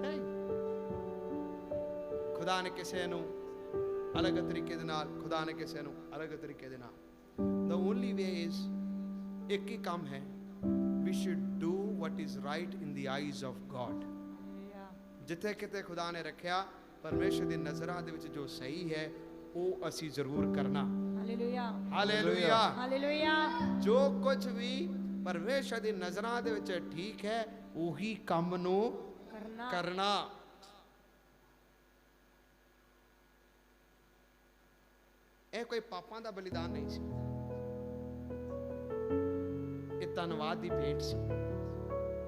नहीं, खुदा ने किसी नू अलग तरीके दे नाल, खुदा ने किसी नू अलग तरीके दे नाल। द ओनली वे इज एक ही काम है, we should do what is right in the eyes of God. जिथे किते खुदा ने रखिया परमेश्वर दी नज़रां दे विच जो सही है वो असी जरूर करना। हालेलुया। हालेलुया। हालेलुया। जो कुछ भी परमेश्वर दी नज़रां दे विच ठीक है उही काम नू करना। ਇਹ कोई पापां दा बलिदान नहीं सी, ਇਹ ਧੰਨਵਾਦ ਦੀ ਭੇਂਟ ਸੀ।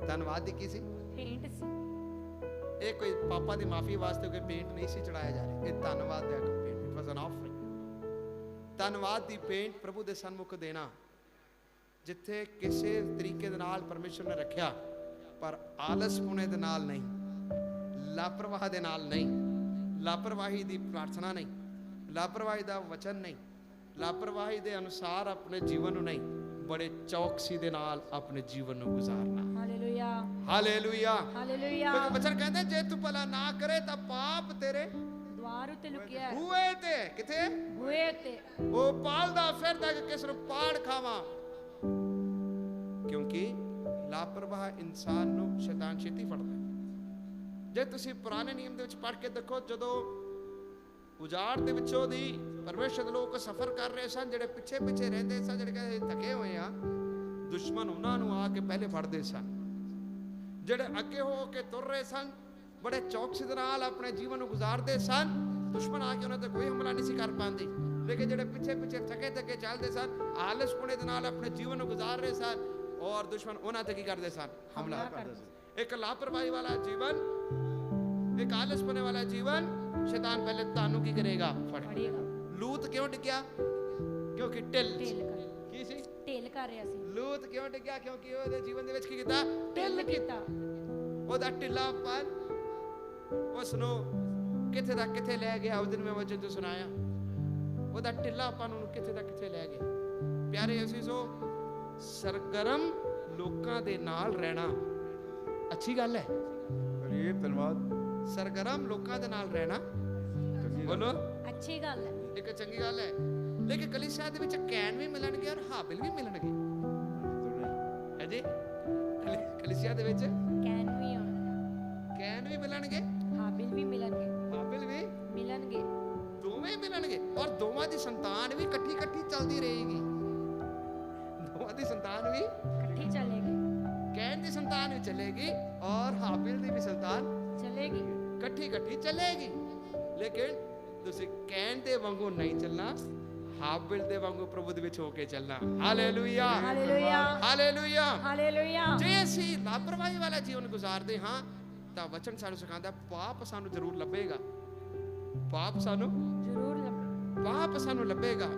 ਧੰਨਵਾਦ ਦੀ ਕੀ ਸੀ? पेंट सी। ਇਹ कोई पापा ਦੀ माफी वास्ते कोई पेंट नहीं सी चढ़ाया जा रहा, ਇਹ ਧੰਨਵਾਦ ਦਾ ਇੱਕ paint, it was an offering. ਧੰਨਵਾਦ ਦੀ पेंट प्रभु ਦੇ ਸਨਮੁਖ ਦੇਣਾ, ਜਿੱਥੇ ਕਿਸੇ ਤਰੀਕੇ ਦੇ ਨਾਲ ਪਰਮੇਸ਼ਰ ਨੇ ਰੱਖਿਆ, ਪਰ ਆਲਸਪੁਣੇ ਦੇ ਨਾਲ ਨਹੀਂ, ਲਾਪਰਵਾਹ ਦੇ ਨਾਲ ਨਹੀਂ, ਲਾਪਰਵਾਹੀ ਦੀ ਪ੍ਰਾਰਥਨਾ ਨਹੀਂ, ਲਾਪਰਵਾਹੀ ਦਾ ਵਚਨ ਨਹੀਂ, ਲਾਪਰਵਾਹੀ ਦੇ ਅਨੁਸਾਰ ਆਪਣੇ ਜੀਵਨ ਨੂੰ ਨਹੀਂ, ਬੜੇ ਚੌਕਸੀ ਦੇ ਨਾਲ ਆਪਣੇ ਜੀਵਨ ਨੂੰ ਗੁਜ਼ਾਰਨਾ। Hallelujah, hallelujah. ਹਾਲੇਲੂਇਆ। ਕਿਉਂਕਿ ਵਚਨ ਕਹਿੰਦੇ ਜੇ ਤੂੰ ਭਲਾ ਨਾ ਕਰੇ ਤਾਂ ਪਾਪ ਤੇਰੇ ਦੁਆਰ ਉੱਤੇ ਲੁਕਿਆ ਹੈ, ਬੂਹੇ ਤੇ। ਕਿੱਥੇ? ਬੂਹੇ ਉੱਤੇ। ਉਹ ਪਾਲਦਾ ਫਿਰਦਾ ਕਿ ਕਿਸ ਨੂੰ ਪਾੜ ਖਾਵਾਂ, ਕਿਉਂਕਿ ਲਾਪਰਵਾਹ ਇਨਸਾਨ ਨੂੰ ਸ਼ੈਤਾਨ ਛੇਤੀ ਫੜਦਾ ਹੈ। ਜੇ ਤੁਸੀਂ ਪੁਰਾਣੇ ਨਿਯਮ ਦੇ ਵਿੱਚ ਪੜ੍ਹ ਕੇ ਦੇਖੋ, ਜਦੋਂ ਉਜਾੜ ਦੇ ਵਿੱਚੋਂ ਦੀ ਪਰਮੇਸ਼ਰ ਦੇ ਲੋਕ ਸਫ਼ਰ ਕਰ ਰਹੇ ਸਨ, ਜਿਹੜੇ ਪਿੱਛੇ ਪਿੱਛੇ ਰਹਿੰਦੇ ਸਨ, ਜਿਹੜੇ ਕਹਿੰਦੇ ਥਕੇ ਹੋਏ ਆ, ਦੁਸ਼ਮਣ ਉਹਨਾਂ ਨੂੰ ਆ ਕੇ ਪਹਿਲੇ ਫੜਦੇ ਸਨ। ਜਿਹੜੇ ਅੱਗੇ ਹੋ ਕੇ ਤੁਰ ਰਹੇ ਸਨ, ਬੜੇ ਚੌਕਸੀ ਦੇ ਨਾਲ ਆਪਣੇ ਜੀਵਨ ਨੂੰ ਗੁਜ਼ਾਰਦੇ ਸਨ, ਦੁਸ਼ਮਣ ਆ ਕੇ ਉਹਨਾਂ ਤੇ ਕੋਈ ਹਮਲਾ ਨਹੀਂ ਸੀ ਕਰ ਪਾਉਂਦੇ। ਲੇਕਿਨ ਜਿਹੜੇ ਪਿੱਛੇ ਪਿੱਛੇ ਥਕੇ ਥਕੇ ਚੱਲਦੇ ਸਨ, ਆਲਸਪੁਣੇ ਦੇ ਨਾਲ ਆਪਣੇ ਜੀਵਨ ਨੂੰ ਗੁਜ਼ਾਰ ਰਹੇ ਸਨ, ਔਰ ਦੁਸ਼ਮਣ ਉਹਨਾਂ ਤੇ ਕੀ ਕਰਦੇ ਸਨ? ਹਮਲਾ ਕਰਦੇ ਸਨ। ਇੱਕ ਲਾਪਰਵਾਹੀ ਵਾਲਾ ਜੀਵਨ, ਇੱਕ ਆਲਸਪੁਣੇ ਵਾਲਾ ਜੀਵਨ, ਸ਼ੈਤਾਨ ਪਹਿਲੇ ਤੁਹਾਨੂੰ ਕੀ ਕਰੇਗਾ? ਫੜੇਗਾ। ਲੂਤ ਕਿਉਂ ਡਿੱਗਿਆ? ਕਿਉਂਕਿ ਢਿੱਲ ਕੀ ਸੀ? ਢਿੱਲ ਕਰ ਰਿਹਾ ਸੀ। ਲੂਤ ਕਿਉਂ ਡਿੱਗਿਆ? ਕਿਉਂਕਿ ਉਹਦੇ ਜੀਵਨ ਦੇ ਵਿੱਚ ਕੀ ਕੀਤਾ? ਢਿੱਲ ਕੀਤਾ। ਉਹਦਾ ਢਿੱਲਾਪਨ ਉਸ ਨੂੰ ਕਿੱਥੇ ਦਾ ਕਿੱਥੇ ਲੈ ਗਿਆ। ਉਸ ਦਿਨ ਮੈਂ ਵਚਨ ਤੋਂ ਸੁਣਾਇਆ, ਉਹਦਾ ਢਿੱਲਾਪਨ ਉਹਨੂੰ ਕਿੱਥੇ ਦਾ ਕਿੱਥੇ ਲੈ ਗਿਆ। ਪਿਆਰੇ ਅਸੀਸੋ, ਸਰਗਰਮ ਲੋਕਾਂ ਦੇ ਨਾਲ ਰਹਿਣਾ ਅੱਛੀ ਗੱਲ ਹੈ। ਕਰੀਏ ਧੰਨਵਾਦ। ਸਰਗਰਮ ਲੋਕਾਂ ਦੇ ਨਾਲ ਰਹਿਣਾ ਬੋਲੋ ਅੱਛੀ ਗੱਲ ਹੈ, ਇੱਕ ਚੰਗੀ ਗੱਲ ਹੈ। ਲੇਕਿਨ ਕਲੀਸਿਆ ਦੇ ਵਿੱਚ ਕੈਨ ਵੀ ਮਿਲਣਗੇ ਔਰ ਹਾਬਿਲ ਵੀ ਮਿਲਣਗੇ। ਹੈ ਜੀ, ਕਲੀਸਿਆ ਦੇ ਵਿੱਚ ਕੈਨ ਵੀ ਮਿਲਣਗੇ, ਹਾਬਿਲ ਵੀ ਮਿਲਣਗੇ, ਹਾਬਿਲ ਵੀ ਮਿਲਣਗੇ, ਦੋਵੇਂ ਮਿਲਣਗੇ। ਔਰ ਦੋਵਾਂ ਦੀ ਸੰਤਾਨ ਵੀ ਇਕੱਠੀ ਚੱਲਦੀ ਰਹੇਗੀ। ਦੋਵਾਂ ਦੀ ਸੰਤਾਨ ਵੀ ਇਕੱਠੀ ਚੱਲੇਗੀ। ਕੈਨ ਦੀ ਸੰਤਾਨ ਵੀ ਚੱਲੇਗੀ ਔਰ ਹਾਬਿਲ ਦੀ ਵੀ ਸੰਤਾਨ ਚੱਲੇਗੀ, ਇਕੱਠੀ ਚੱਲੇਗੀ। ਲੇਕਿਨ ਤੁਸੀਂ ਕੈਨ ਦੇ ਵਾਂਗੂ ਨਹੀਂ ਚੱਲਣਾ, ਹਾਬਿਲ ਦੇ ਵਾਂਗੂ ਪ੍ਰਭੂ ਦੇ ਵਿੱਚ ਹੋ ਕੇ ਚੱਲਣਾ। Hallelujah, hallelujah, hallelujah, hallelujah. ਜੇ ਅਸੀਂ ਲਾਪਰਵਾਹੀ ਵਾਲਾ ਜੀਵਨ ਗੁਜ਼ਾਰਦੇ ਹਾਂ ਤਾਂ ਵਚਨ ਸਾਨੂੰ ਸਿਖਾਉਂਦਾ ਪਾਪ ਸਾਨੂੰ ਜ਼ਰੂਰ ਲੱਭੇਗਾ। ਪਾਪ ਸਾਨੂੰ ਲੱਭੇਗਾ।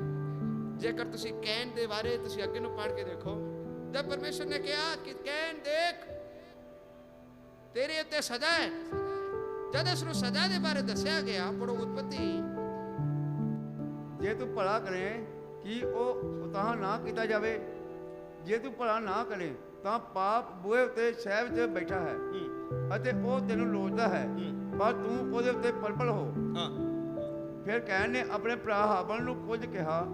ਜੇਕਰ ਤੁਸੀਂ ਕੈਨ ਦੇ ਬਾਰੇ ਤੁਸੀਂ ਅੱਗੇ ਨੂੰ ਪੜ੍ਹ ਕੇ ਦੇਖੋ, ਜਦ ਪਰਮੇਸ਼ਰ ਨੇ ਕਿਹਾ ਕਿ ਕੈਨ ਦੇਖ ਤੇਰੇ ਉੱਤੇ ਸਜ਼ਾ ਹੈ, ਜਦ ਇਸ ਨੂੰ ਸਜ਼ਾ ਦੇ ਬਾਰੇ ਦੱਸਿਆ ਗਿਆ, ਪੜੋ ਉਤਪਤੀ। ਜੇ ਤੂੰ ਭਲਾ ਕਰੇ ਕਿ ਉਹ ਉਤਾਹ ਨਾ ਕੀਤਾ ਜਾਵੇ, ਜੇ ਤੂੰ ਭਲਾ ਨਾ ਕਰੇ ਤਾਂ ਪਾਪ ਬੂਹੇ ਉੱਤੇ ਸ਼ਹਿ ਵਿੱਚ ਬੈਠਾ ਹੈ ਅਤੇ ਉਹ ਤੈਨੂੰ ਲੋਚਦਾ ਹੈ, ਪਰ ਤੂੰ ਉਹਦੇ ਉੱਤੇ ਪਲਪਲ ਹੋ। ਫਿਰ ਕੈਨ ਨੇ ਆਪਣੇ ਭਰਾ ਹਾਬਲ ਨੂੰ ਕੁਝ ਕਿਹਾ,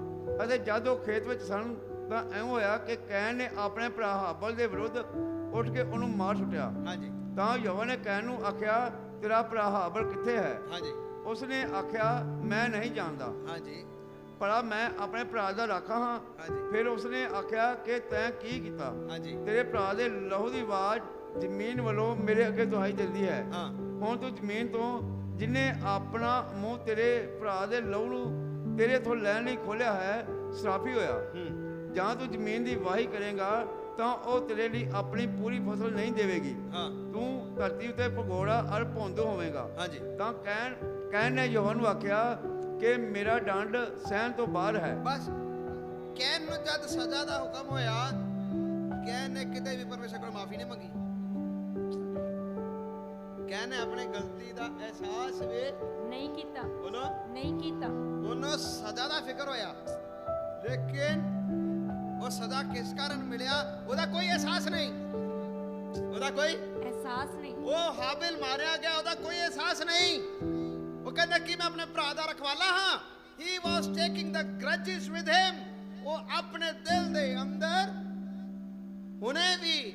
ਅਤੇ ਜਦ ਉਹ ਖੇਤ ਵਿੱਚ ਸਨ ਤਾਂ ਐਂ ਹੋਇਆ ਕਿ ਕੈਨ ਨੇ ਆਪਣੇ ਭਰਾ ਹਾਬਲ ਦੇ ਵਿਰੁੱਧ ਉੱਠ ਕੇ ਉਹਨੂੰ ਮਾਰ ਸੁੱਟਿਆ। ਤਾਂ ਯਹੋਵਾ ਨੇ ਕੈਨ ਨੂੰ ਆਖਿਆ, ਤੇਰਾ ਭਰਾ ਹਾਬਲ ਕਿੱਥੇ ਹੈ? ਉਸਨੇ ਆਖਿਆ, ਮੈਂ ਨਹੀਂ ਜਾਣਦਾ, ਭਲਾ ਮੈਂ ਆਪਣੇ ਭਰਾ ਦਾ ਰਾਖਾ ਹਾਂ। ਫਿਰ ਉਸਨੇ ਆਖਿਆ ਕਿ ਤੈਂ ਕੀ ਕੀਤਾ? ਤੇਰੇ ਭਰਾ ਦੇ ਲਹੂ ਦੀ ਆਵਾਜ਼ ਜ਼ਮੀਨ ਵੱਲੋਂ ਮੇਰੇ ਅੱਗੇ ਦੁਹਾਈ ਦਿੰਦੀ ਹੈ। ਹੁਣ ਤੂੰ ਜ਼ਮੀਨ ਤੋਂ, ਜਿਹਨੇ ਆਪਣਾ ਮੂੰਹ ਤੇਰੇ ਭਰਾ ਦੇ ਲਹੂ ਨੂੰ ਤੇਰੇ ਤੋਂ ਲੈਣ ਲਈ ਖੋਲਿਆ ਹੈ, ਸ਼ਰਾਪੀ ਹੋਇਆ। ਜਾਂ ਤੂੰ ਜ਼ਮੀਨ ਦੀ ਵਾਹੀ ਕਰੇਗਾ ਤਾਂ ਉਹ ਤੇਰੇ ਲਈ ਆਪਣੀ ਪੂਰੀ ਫਸਲ ਨਹੀਂ ਦੇਵੇਗੀ। ਤੂੰ ਧਰਤੀ ਉੱਤੇ ਭਗੌੜਾ ਅਰ ਭੌਂਦੂ ਹੋਵੇਗਾ। ਤਾਂ ਕੈਨ ਨੇ ਯਹੋਵਾ ਨੂੰ ਆਖਿਆ ਕਿ ਮੇਰਾ ਡੰਡ ਸਹਿਣ ਤੋਂ ਬਾਹਰ ਹੈ। ਬਸ ਕੈਨ ਨੂੰ ਜਦ ਸਜ਼ਾ ਦਾ ਹੁਕਮ ਹੋਇਆ, ਕੈਨ ਨੇ ਕਿਤੇ ਵੀ ਪਰਮੇਸ਼ਰ ਕੋਲ ਮਾਫੀ ਨਹੀਂ ਮੰਗੀ। ਕੈਨ ਨੇ ਆਪਣੀ ਗਲਤੀ ਦਾ ਅਹਿਸਾਸ ਵੀ ਨਹੀਂ ਕੀਤਾ। ਬੋਲੋ, ਨਹੀਂ ਕੀਤਾ। ਉਹਨੂੰ ਸਜ਼ਾ ਦਾ ਫਿਕਰ ਹੋਇਆ, ਲੇਕਿਨ ਉਹ ਸਜ਼ਾ ਕਿਸ ਕਾਰਨ ਮਿਲਿਆ ਉਹਦਾ ਕੋਈ ਅਹਿਸਾਸ ਨਹੀਂ। ਉਹਦਾ ਕੋਈ ਅਹਿਸਾਸ ਨਹੀਂ। ਉਹ ਹਾਬਿਲ ਮਾਰਿਆ ਗਿਆ, ਉਹਦਾ ਕੋਈ ਅਹਿਸਾਸ ਨਹੀਂ। ਉਹ ਕਹਿੰਦਾ ਕਿ ਮੈਂ ਆਪਣੇ ਭਰਾ ਦਾ ਰਖਵਾਲਾ ਹਾਂ। He was taking the grudges with him। ਉਹ ਆਪਣੇ ਦਿਲ ਦੇ ਅੰਦਰ ਹੁਣੇ ਵੀ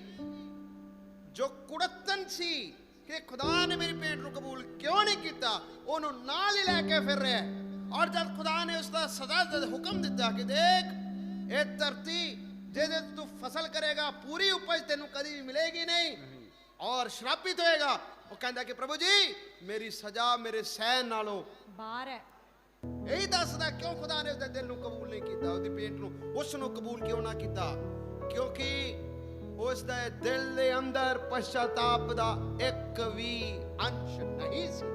ਜੋ ਕੁੜੱਤਨ ਸੀ ਕਿ ਖੁਦਾ ਨੇ ਮੇਰੀ ਭੇਂਟ ਨੂੰ ਕਬੂਲ ਕਿਉਂ ਨਹੀਂ ਕੀਤਾ, ਉਹਨੂੰ ਨਾਲ ਹੀ ਲੈ ਕੇ ਫਿਰ ਰਿਹਾ। ਔਰ ਜਦ ਖੁਦਾ ਨੇ ਉਸ ਦਾ ਸਜ਼ਾ ਦਾ ਹੁਕਮ ਦਿੱਤਾ ਕਿ ਦੇਖ ਇਹ ਧਰਤੀ ਜਿਹਦੇ ਤੂੰ ਫਸਲ ਕਰੇਗਾ, ਪੂਰੀ ਉਪਜ ਤੈਨੂੰ ਕਦੀ ਵੀ ਮਿਲੇਗੀ ਨਹੀਂ ਔਰ ਸ਼ਰਾਪਿਤ ਹੋਏਗਾ। ਉਹ ਕਹਿੰਦਾ ਕਿ ਪ੍ਰਭੂ ਜੀ ਮੇਰੀ ਸਜ਼ਾ ਮੇਰੇ ਸਹਿਣ ਨਾਲੋਂ ਬਾਹਰ ਹੈ। ਇਹੀ ਦੱਸਦਾ ਕਿਉਂ ਖੁਦਾ ਨੇ ਉਸਦੇ ਦਿਲ ਨੂੰ ਕਬੂਲ ਨਹੀਂ ਕੀਤਾ, ਉਹਦੀ ਭੇਂਟ ਨੂੰ ਉਸ ਨੂੰ ਕਬੂਲ ਕਿਉਂ ਨਾ ਕੀਤਾ, ਕਿਉਂਕਿ ਉਸ ਦੇ ਦਿਲ ਦੇ ਅੰਦਰ ਪਛਤਾਪ ਦਾ ਇੱਕ ਵੀ ਅੰਸ਼ ਨਹੀਂ ਸੀ।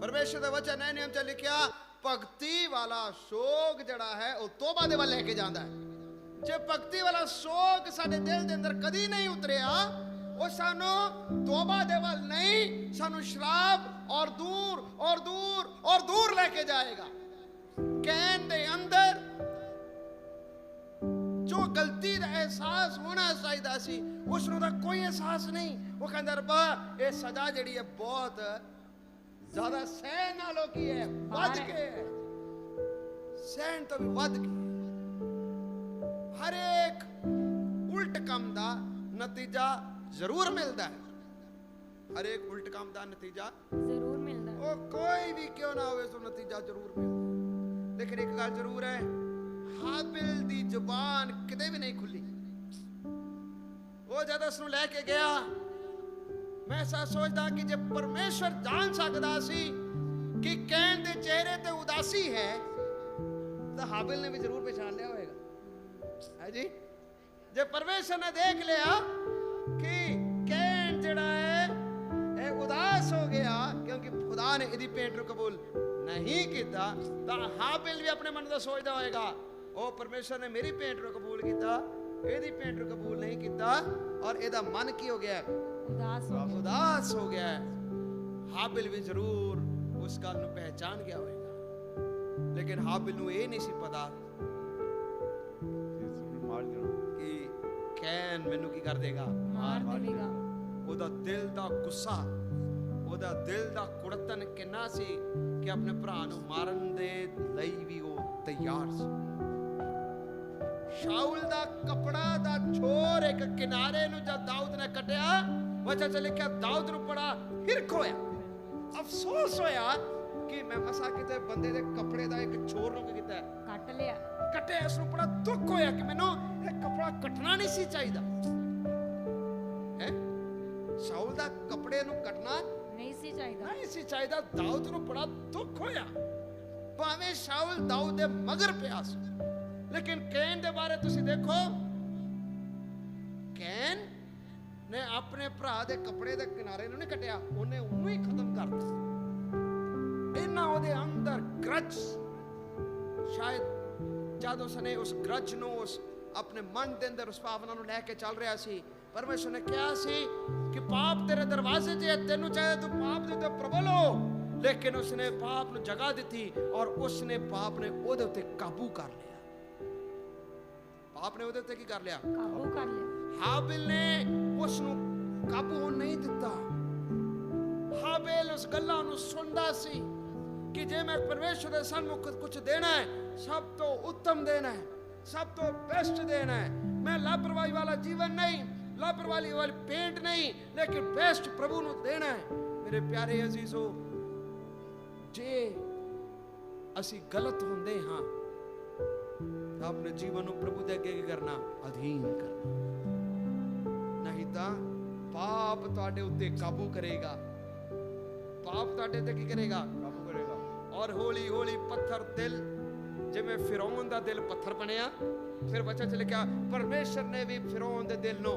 ਪਰਮੇਸ਼ਰ ਦਾ ਵਚਨ ਹੈ ਨਿਯਮ ਚ ਲਿਖਿਆ, ਭਗਤੀ ਵਾਲਾ ਸੋਗ ਜਿਹੜਾ ਹੈ ਉਹ ਤੋਬਾ ਦੇ ਵੱਲ ਲੈ ਕੇ ਜਾਂਦਾ ਹੈ। ਜੇ ਭਗਤੀ ਵਾਲਾ ਸੋਗ ਸਾਡੇ ਦਿਲ ਦੇ ਅੰਦਰ ਕਦੀ ਨਹੀਂ ਉਤਰਿਆ ਉਹ ਸਾਨੂੰ ਤੋਬਾ ਦੇ ਵੱਲ ਨਹੀਂ, ਸਾਨੂੰ ਸ਼ਰਾਬ ਔਰ ਦੂਰ ਲੈ ਕੇ ਜਾਏਗਾ। कैन दे अंदर जो गलती का एहसास होना चाहिए सी उसनों दा कोई एहसास नहीं। वो कहंदा रब्बा ये सजा जिहड़ी है बहुत ज्यादा सहन नालों की है, वध के है, सहन तो भी वध के। हर एक उल्ट काम दा नतीजा जरूर मिलता है, हर एक उल्ट काम दा नतीजा जरूर मिलता है। वो कोई भी क्यों ना होवे तो नतीजा जरूर मिलता। लेकिन एक गल जरूर है, हाबिल दी जुबान किते भी नहीं खुली। वो जब उसनू लैके गया, मैं ऐसा सोचदा कि जे परमेश्वर जान सकदा सी कि कैन दे चेहरे ते उदासी है तो हाबिल ने भी जरूर पहचान लिया होएगा, है जी। जे परमेश्वर ने देख लिया कि कैन जड़ा है उदास हो गया क्योंकि खुदा ने इदी पेंट नु कबूल नहीं किया, तो हाबिल भी अपने मन का सोचता होएगा ओ परमेश्वर ने मेरी पेंट नु कबूल किया, एदी पेंट नु कबूल नहीं किया, और एदा मन की हो गया, उदास हो गया है। हाबिल भी जरूर उस गल नु पहचान गया होएगा, लेकिन हाबिल नु ये नहीं सी पता कि कैन मैनू की कर देगा, मार देगा। ओदा दिल दा गुस्सा, ओदा दिल दा कुड़तन किन्ना सी कि अपने भरा नू मारन दे लई भी वो तैयार सी। शाउल दा कपड़ा दा छोर एक किनारे नू जब दाऊद ने कटिया, वजह च लिखा दाऊद नू बड़ा हिरख होया, अफसोस होया कि मैं मसा किते बंदे दे कपड़े दा एक छोर नू कीता कट लिया, कटे। उसनू बड़ा दुख होया कि मैनू ये कपड़ा कटना नहीं सी चाहिदा है। शाउल दा कपड़े नू कटना नहीं सी चाहिदा, नहीं सी चाहिदा। दाऊद नू बड़ा दुख होया, भावें शाउल दाऊद दे मगर पिया सी। लेकिन कैन दे बारे तुसी देखो, कैन ने अपने भरा दे कपड़े दे किनारे नू नहीं कटिया, उन्हें उन्हें ही खत्म कर दिता। इन्ना ओदे अंदर ग्रज, शायद जद उसने उस ग्रज नू उस अपने मन दे अंदर उस भावना नू लेके चल रहा सी, परमेश्वर ने कहा सी कि पाप तेरे दरवाजे जे, तेनू चाहे तू पाप दे ते प्रबल हो, लेकिन उसने पाप नू जगह दी और उसने पाप ने ओदे उत्ते काबू कर लिया। पाप ने ओदे उत्ते की कर लिया? काबू कर लिया। हाबिल ने उसनू काबू होण नहीं दिता। हाबिल उस गल्लां नू सुनदा सी कि जे मैं परमेश्वर दे सन्मुख कुछ देना है, सब तो उत्तम देना है, सब तो बेस्ट देना है। मैं लापरवाही वाला जीवन नहीं, लापरवाही वाली पेंट नहीं, लेकिन बेस्ट प्रभु नू देना है। मेरे प्यारे अजीजो, जे असी गलत होंदे हाँ तो अपने जीवन नू प्रभु दे अगे करना, अधीन करना, नहीं तो पाप तुहाडे उत्ते काबू करेगा। पाप तुहाडे ते की करेगा? काबू करेगा। और हौली हौली पत्थर दिल, जिवें फिरौन दा दिल पत्थर बनिया, फिर बच्चा च लिखा परमेश्वर ने भी फिरौन दे दिल नू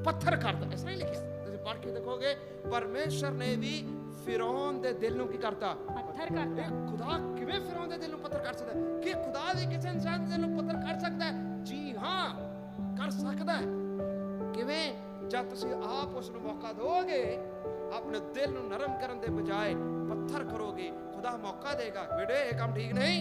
पत्थर कर दिया। ऐसा नहीं लिखा, तुसीं पढ़ के देखोगे, परमेश्वर ने भी फिरौन दे दिल नू की करता? पत्थर करता। खुदा किवें फिरौन दे दिल नू पत्थर कर सकदा है? कि खुदा भी किसी इंसान दे दिल नू पत्थर कर सकदा है? जी हाँ, कर सकदा है। किवें? जब तुसीं आप उस नू मौका दोगे, अपने दिल नू नरम करन दे बजाय पत्थर करोगे, खुदा मौका देगा, बेटे ये काम ठीक नहीं,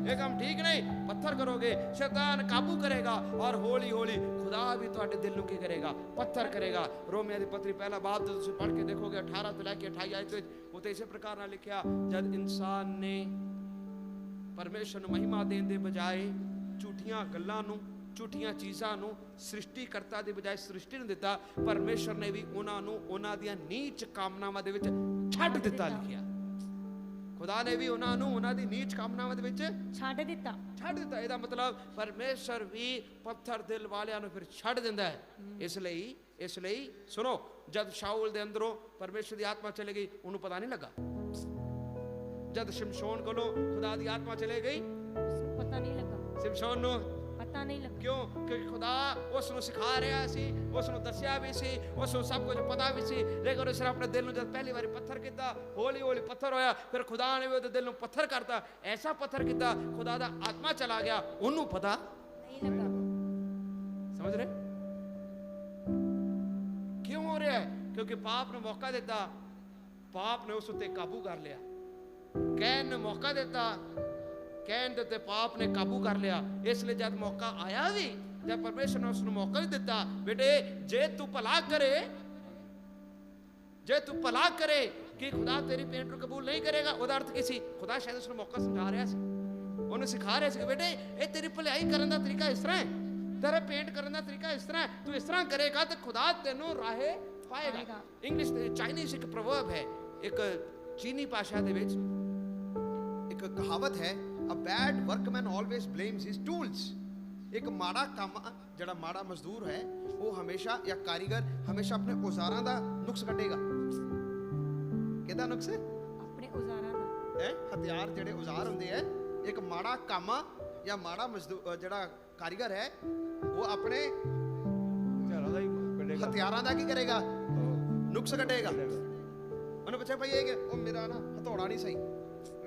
ये काम ठीक नहीं, पत्थर करोगे, शैतान काबू करेगा, और हौली हौली खुदा भी तुहाडे दिल नू की करेगा? पत्थर करेगा। रोमियो दी पत्री पहला बाब जो तुसीं पढ़ के देखोगे 18 ਤੋਂ ਲੈ ਕੇ 28 आयत ਵਿੱਚ ਉਤੇ ਇਸੇ ਪ੍ਰਕਾਰ ਨਾਲ ਲਿਖਿਆ, ਜਦ ਇਨਸਾਨ ਨੇ ਪਰਮੇਸ਼ਰ ਨੂੰ ਮਹਿਮਾ ਦੇਣ ਦੇ ਬਜਾਏ ਝੂਠੀਆਂ ਗੱਲਾਂ ਨੂੰ, ਝੂਠੀਆਂ ਚੀਜ਼ਾਂ ਨੂੰ ਸ੍ਰਿਸ਼ਟੀਕਰਤਾ ਦੇ ਬਜਾਏ ਸ੍ਰਿਸ਼ਟੀ ਨੂੰ ਦਿੱਤਾ, ਪਰਮੇਸ਼ਰ ਨੇ ਵੀ ਉਹਨਾਂ ਨੂੰ ਉਹਨਾਂ ਦੀਆਂ ਨੀਚ ਕਾਮਨਾਵਾਂ ਦੇ ਵਿੱਚ ਛੱਡ ਦਿੱਤਾ ਲਿਖਿਆ। खुदा ने भी उन्होंने नीच कामनावां दे विच छड्ड दिता। ਇਹਦਾ मतलब परमेश्वर भी पत्थर दिल वालियां नूं फिर छड्ड दिंदा है। इसलिए सुनो, जब शाऊल दे अंदरों परमेश्वर दी आत्मा चली गई, उन्होंने पता नहीं लगा। जब शिमशोन कोलों खुदा दी आत्मा चली गई, पता नहीं लगा। शिमशोन नूं पता नहीं लगा। क्यों? क्योंकि खुदा उसनूं सिखा रहा सी, उसनूं दस्सिया भी सी, उसनूं सब कुछ पता भी सी, लेकिन उसने अपने दिल नूं जब पहली बारी पत्थर किया, हौली हौली पत्थर होया, फिर खुदा ने भी उसदे दिल नूं पत्थर करता, ऐसा पत्थर किया, खुदा दा आत्मा चला गया, उन्होंने पता नहीं लगा। समझ रहे क्यों हो रहा है? क्योंकि पाप ने मौका दिता, पाप ने उस उत्ते काबू कर लिया। कैन ने मौका दिता, कैन दे उत्ते पाप ने काबू कर लिया। इसलिए जब मौका आया भी, जब परमेश्वर ने उसने मौका भी दिता, बेटे जे तू भला करे, जे तू भला करे कि खुदा तेरी पेंट को कबूल नहीं करेगा। ਉਹਦਾ अर्थ ਕੀ ਸੀ? खुदा शायद उसने मौका समझा रहा ਸੀ, ਉਹਨੂੰ ਸਿਖਾ ਰਿਹਾ ਸੀ ਕਿ ਬੇਟੇ ਇਹ ਤੇਰੀ ਭਲਾਈ ਕਰਨ ਦਾ ਤਰੀਕਾ ਇਸ ਤਰ੍ਹਾਂ ਹੈ, तेरा पेंट करने का तरीका इस तरह है, तू इस तरह करेगा तो खुदा तेनों राहे पाएगा। इंग्लिश चाइनीज एक प्रवर्ब है, एक चीनी भाषा दे विच एक कहावत है, a bad workman always blames his tools। एक माड़ा काम जड़ा माड़ा मजदूर है वो हमेशा या कारीगर हमेशा अपने औजारां दा नुक्स कटेगा। किहदा नुक्स है? अपने औजारां दा है हथियार जेड़े औजार हुंदे है। एक माड़ा काम या माड़ा मजदूर जड़ा कारीगर है वो अपने हथियारां दा की करेगा? नुक्स कटेगा। उन्हें पूछा भाई ये ओ मेरा ना हथौड़ा नहीं सही,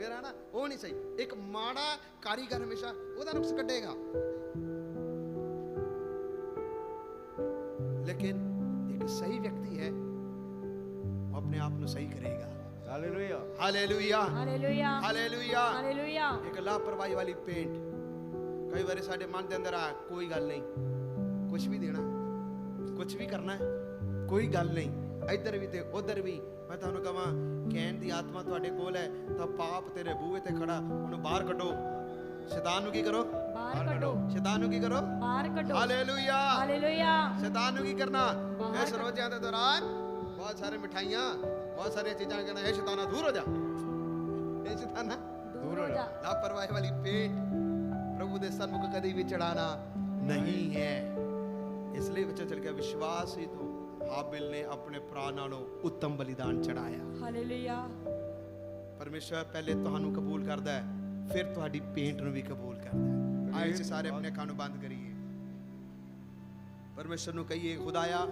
मेरा ना वो नहीं सही। एक माड़ा कारीगर हमेशा ओदा नुक्स कटेगा, लेकिन एक सही व्यक्ति है वो अपने आप को सही करेगा। Hallelujah, hallelujah, hallelujah, hallelujah. Hallelujah. एक लापरवाही वाली पेंट कई बार साडे मन के अंदर आ, कोई गल नहीं, कुछ भी देना, कुछ भी करना है, कोई गल नहीं, इधर भी ते उधर भी। मैं तुहानू कहां कहण दी आत्मा तुहाडे कोल है तां पाप तेरे बूहे ते खड़ा, उन्हें बाहर कड्डो। शैतान नू की करो? बाहर कड्डो, शैतान नू की करो? बाहर कड्डो। Hallelujah, hallelujah. शैतान नू की करना? बाहर इस रोज़ियां दे दौरान बहुत सारे मिठाइयां, बहुत सारी चीज़ां कहना है शैताना दूर हो जा, ये शैताना दूर हो जा। लापरवाही वाली पेंट प्रभु दे सन्मुख कदी भी चढ़ाना नहीं है। इसलिए बच्चा चल गया विश्वास ही तो हाबिल ने अपने प्राण नालों उत्तम बलिदान चढ़ाया। हालेलुया। परमेश्वर पहले तुहानू कबूल करदा है, फिर तुहाडी पेंट नू भी कबूल करदा है। आए से सारे अपने अखां नू बंद करिए, परमेश्वर नू कहिए खुदाया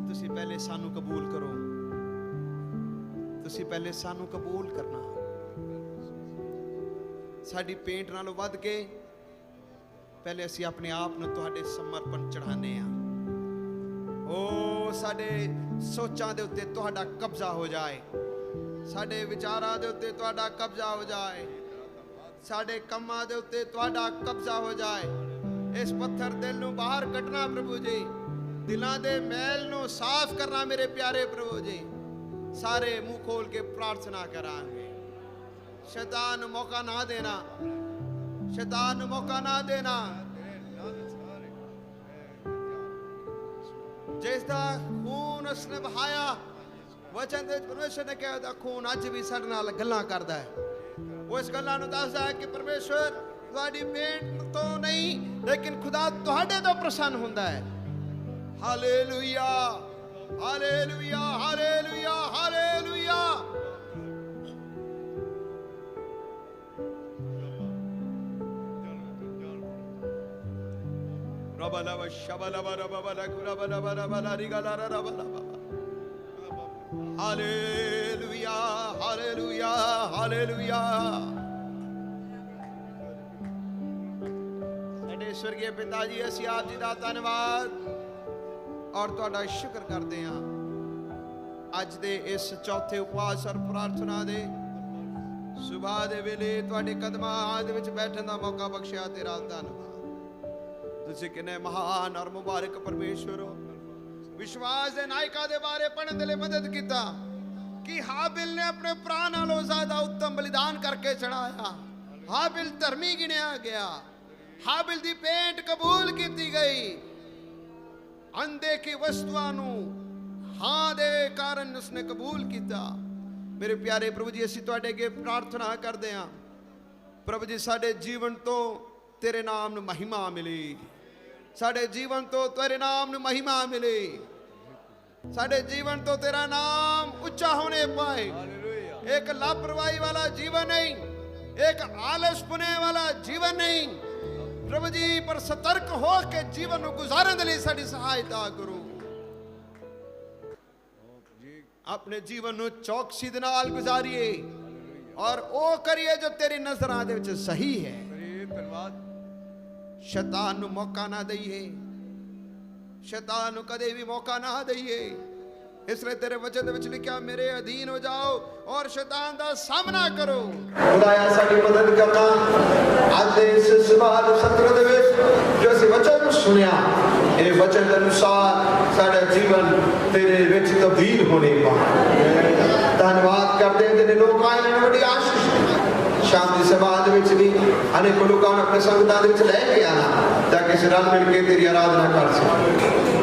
तुसी पहले सानू कबूल करो, तुसी पहले सानू कबूल करना। साडी पेंट नालों वध के पहले असी अपने आप नू तुहाडे समर्पण चढ़ाने आ। ओ साडे सोचां दे उत्ते तुहाडा कब्जा हो जाए, साडे विचारां दे उत्ते तुहाडा कब्जा हो जाए, साडे कम्मां दे उत्ते तुहाडा कब्जा हो जाए। इस पत्थर दिल नू बाहर कटना प्रभु जी, दिलां दे मैल नू साफ करना मेरे प्यारे प्रभु जी। सारे मुंह खोल के प्रार्थना करांगे। शैतान मौका ना देना, शैतान मौका ना देना। जिसदा खून उसने बहाया, वचन दे परमेश्वर ने कहा था खून अज भी साडे नाल गल्लां करदा है। वो इस गल्लां नूं दसदा है कि परमेश्वर तुहाडी पेंट तो नहीं लेकिन खुदा तुहाडे तो प्रसन्न हुंदा है। Hallelujah, hallelujah, hallelujah, hallelujah. रबलव शबलव रबबल कुरबलव रबल रिगलर रबल। Hallelujah, hallelujah, hallelujah. साडे स्वर्गीय पिता जी असीं आप जी दा धन्नवाद और तुहाडा शुक्र करदे हां अज दे इस चौथे उपवास और प्रार्थना दे सुबह दे वेले तुहाडे कदमां दे विच बैठण दा मौका बख्शिया। तेरा धन्नवाद। तुसीं किन्ने महान और मुबारक परमेश्वर हो। विश्वास दे नायका दे बारे पढ़न दे लई मदद कीता कि हाबिल ने अपने प्राण नालों ज्यादा उत्तम बलिदान करके चढ़ाया। हाबिल धर्मी गिनिया गया, हाबिल दी पेंट कबूल की गई। अनदेखी वस्तुआं नूं हां दे कारण उसने कबूल किया। मेरे प्यारे प्रभु जी असीं तुहाडे अगे प्रार्थना करदे हां प्रभु जी साडे जीवन तो तेरे नाम नूं महिमा मिली, साडे जीवन तो तेरे नाम नूं महिमा मिली, साडे जीवन तो तेरा नाम उच्चा होने पाए। एक लापरवाही वाला जीवन नहीं, एक आलस पुने वाला जीवन नहीं प्रभु जी, पर सतर्क हो के जीवन को गुजारन दे लई साडी सहायता करो। अपने जीवन नूं चौकसी दे नाल गुजारिए और ओ करिए जो तेरी नजरां दे विच सही है। धन्यवाद। शैतान नूं मौका ना दईए, शैतान ਨੂੰ ਕਦੇ ਵੀ ਮੌਕਾ ਨਾ ਦਈਏ। इसलिए तेरे वचन ਦੇ ਵਿੱਚ ਲਿਖਿਆ मेरे अधीन हो जाओ और शैतान ਦਾ ਸਾਹਮਣਾ करो। खुदाया साडी मदद करना ਅੱਜ ਦੇ ਇਸ ਸਵਾਲ ਸਤਰ ਦੇ ਵਿੱਚ ਜੋ ਅਸੀਂ ਵਚਨ ਸੁਣਿਆ ਇਹ ਵਚਨ ਦੇ ਅਨੁਸਾਰ ਸਾਡਾ ਜੀਵਨ ਤੇਰੇ ਵਿੱਚ ਤਬਦੀਲ ਹੋਣੇ ਪਾ। ਧੰਨਵਾਦ ਕਰਦੇ ਹਾਂ ਤੇਰੇ ਲੋਕ ਆਏ ਨੇ ਵੱਡੀ ਆਸ਼ੀਸ਼ ਸ਼ਾਮ ਦੀ ਸਭਾ ਦੇ ਵਿੱਚ ਵੀ ਅਨੇਕ ਲੋਕਾਂ ਨੂੰ ਆਪਣੇ ਸੰਗਤਾਂ ਦੇ ਵਿੱਚ ਲੈ ਕੇ ਆਣਾ ਤਾਂ ਕਿ ਅਸੀਂ ਰਲ ਮਿਲ ਕੇ ਤੇਰੀ ਆਰਾਧਨਾ ਕਰ ਸਕੀਏ।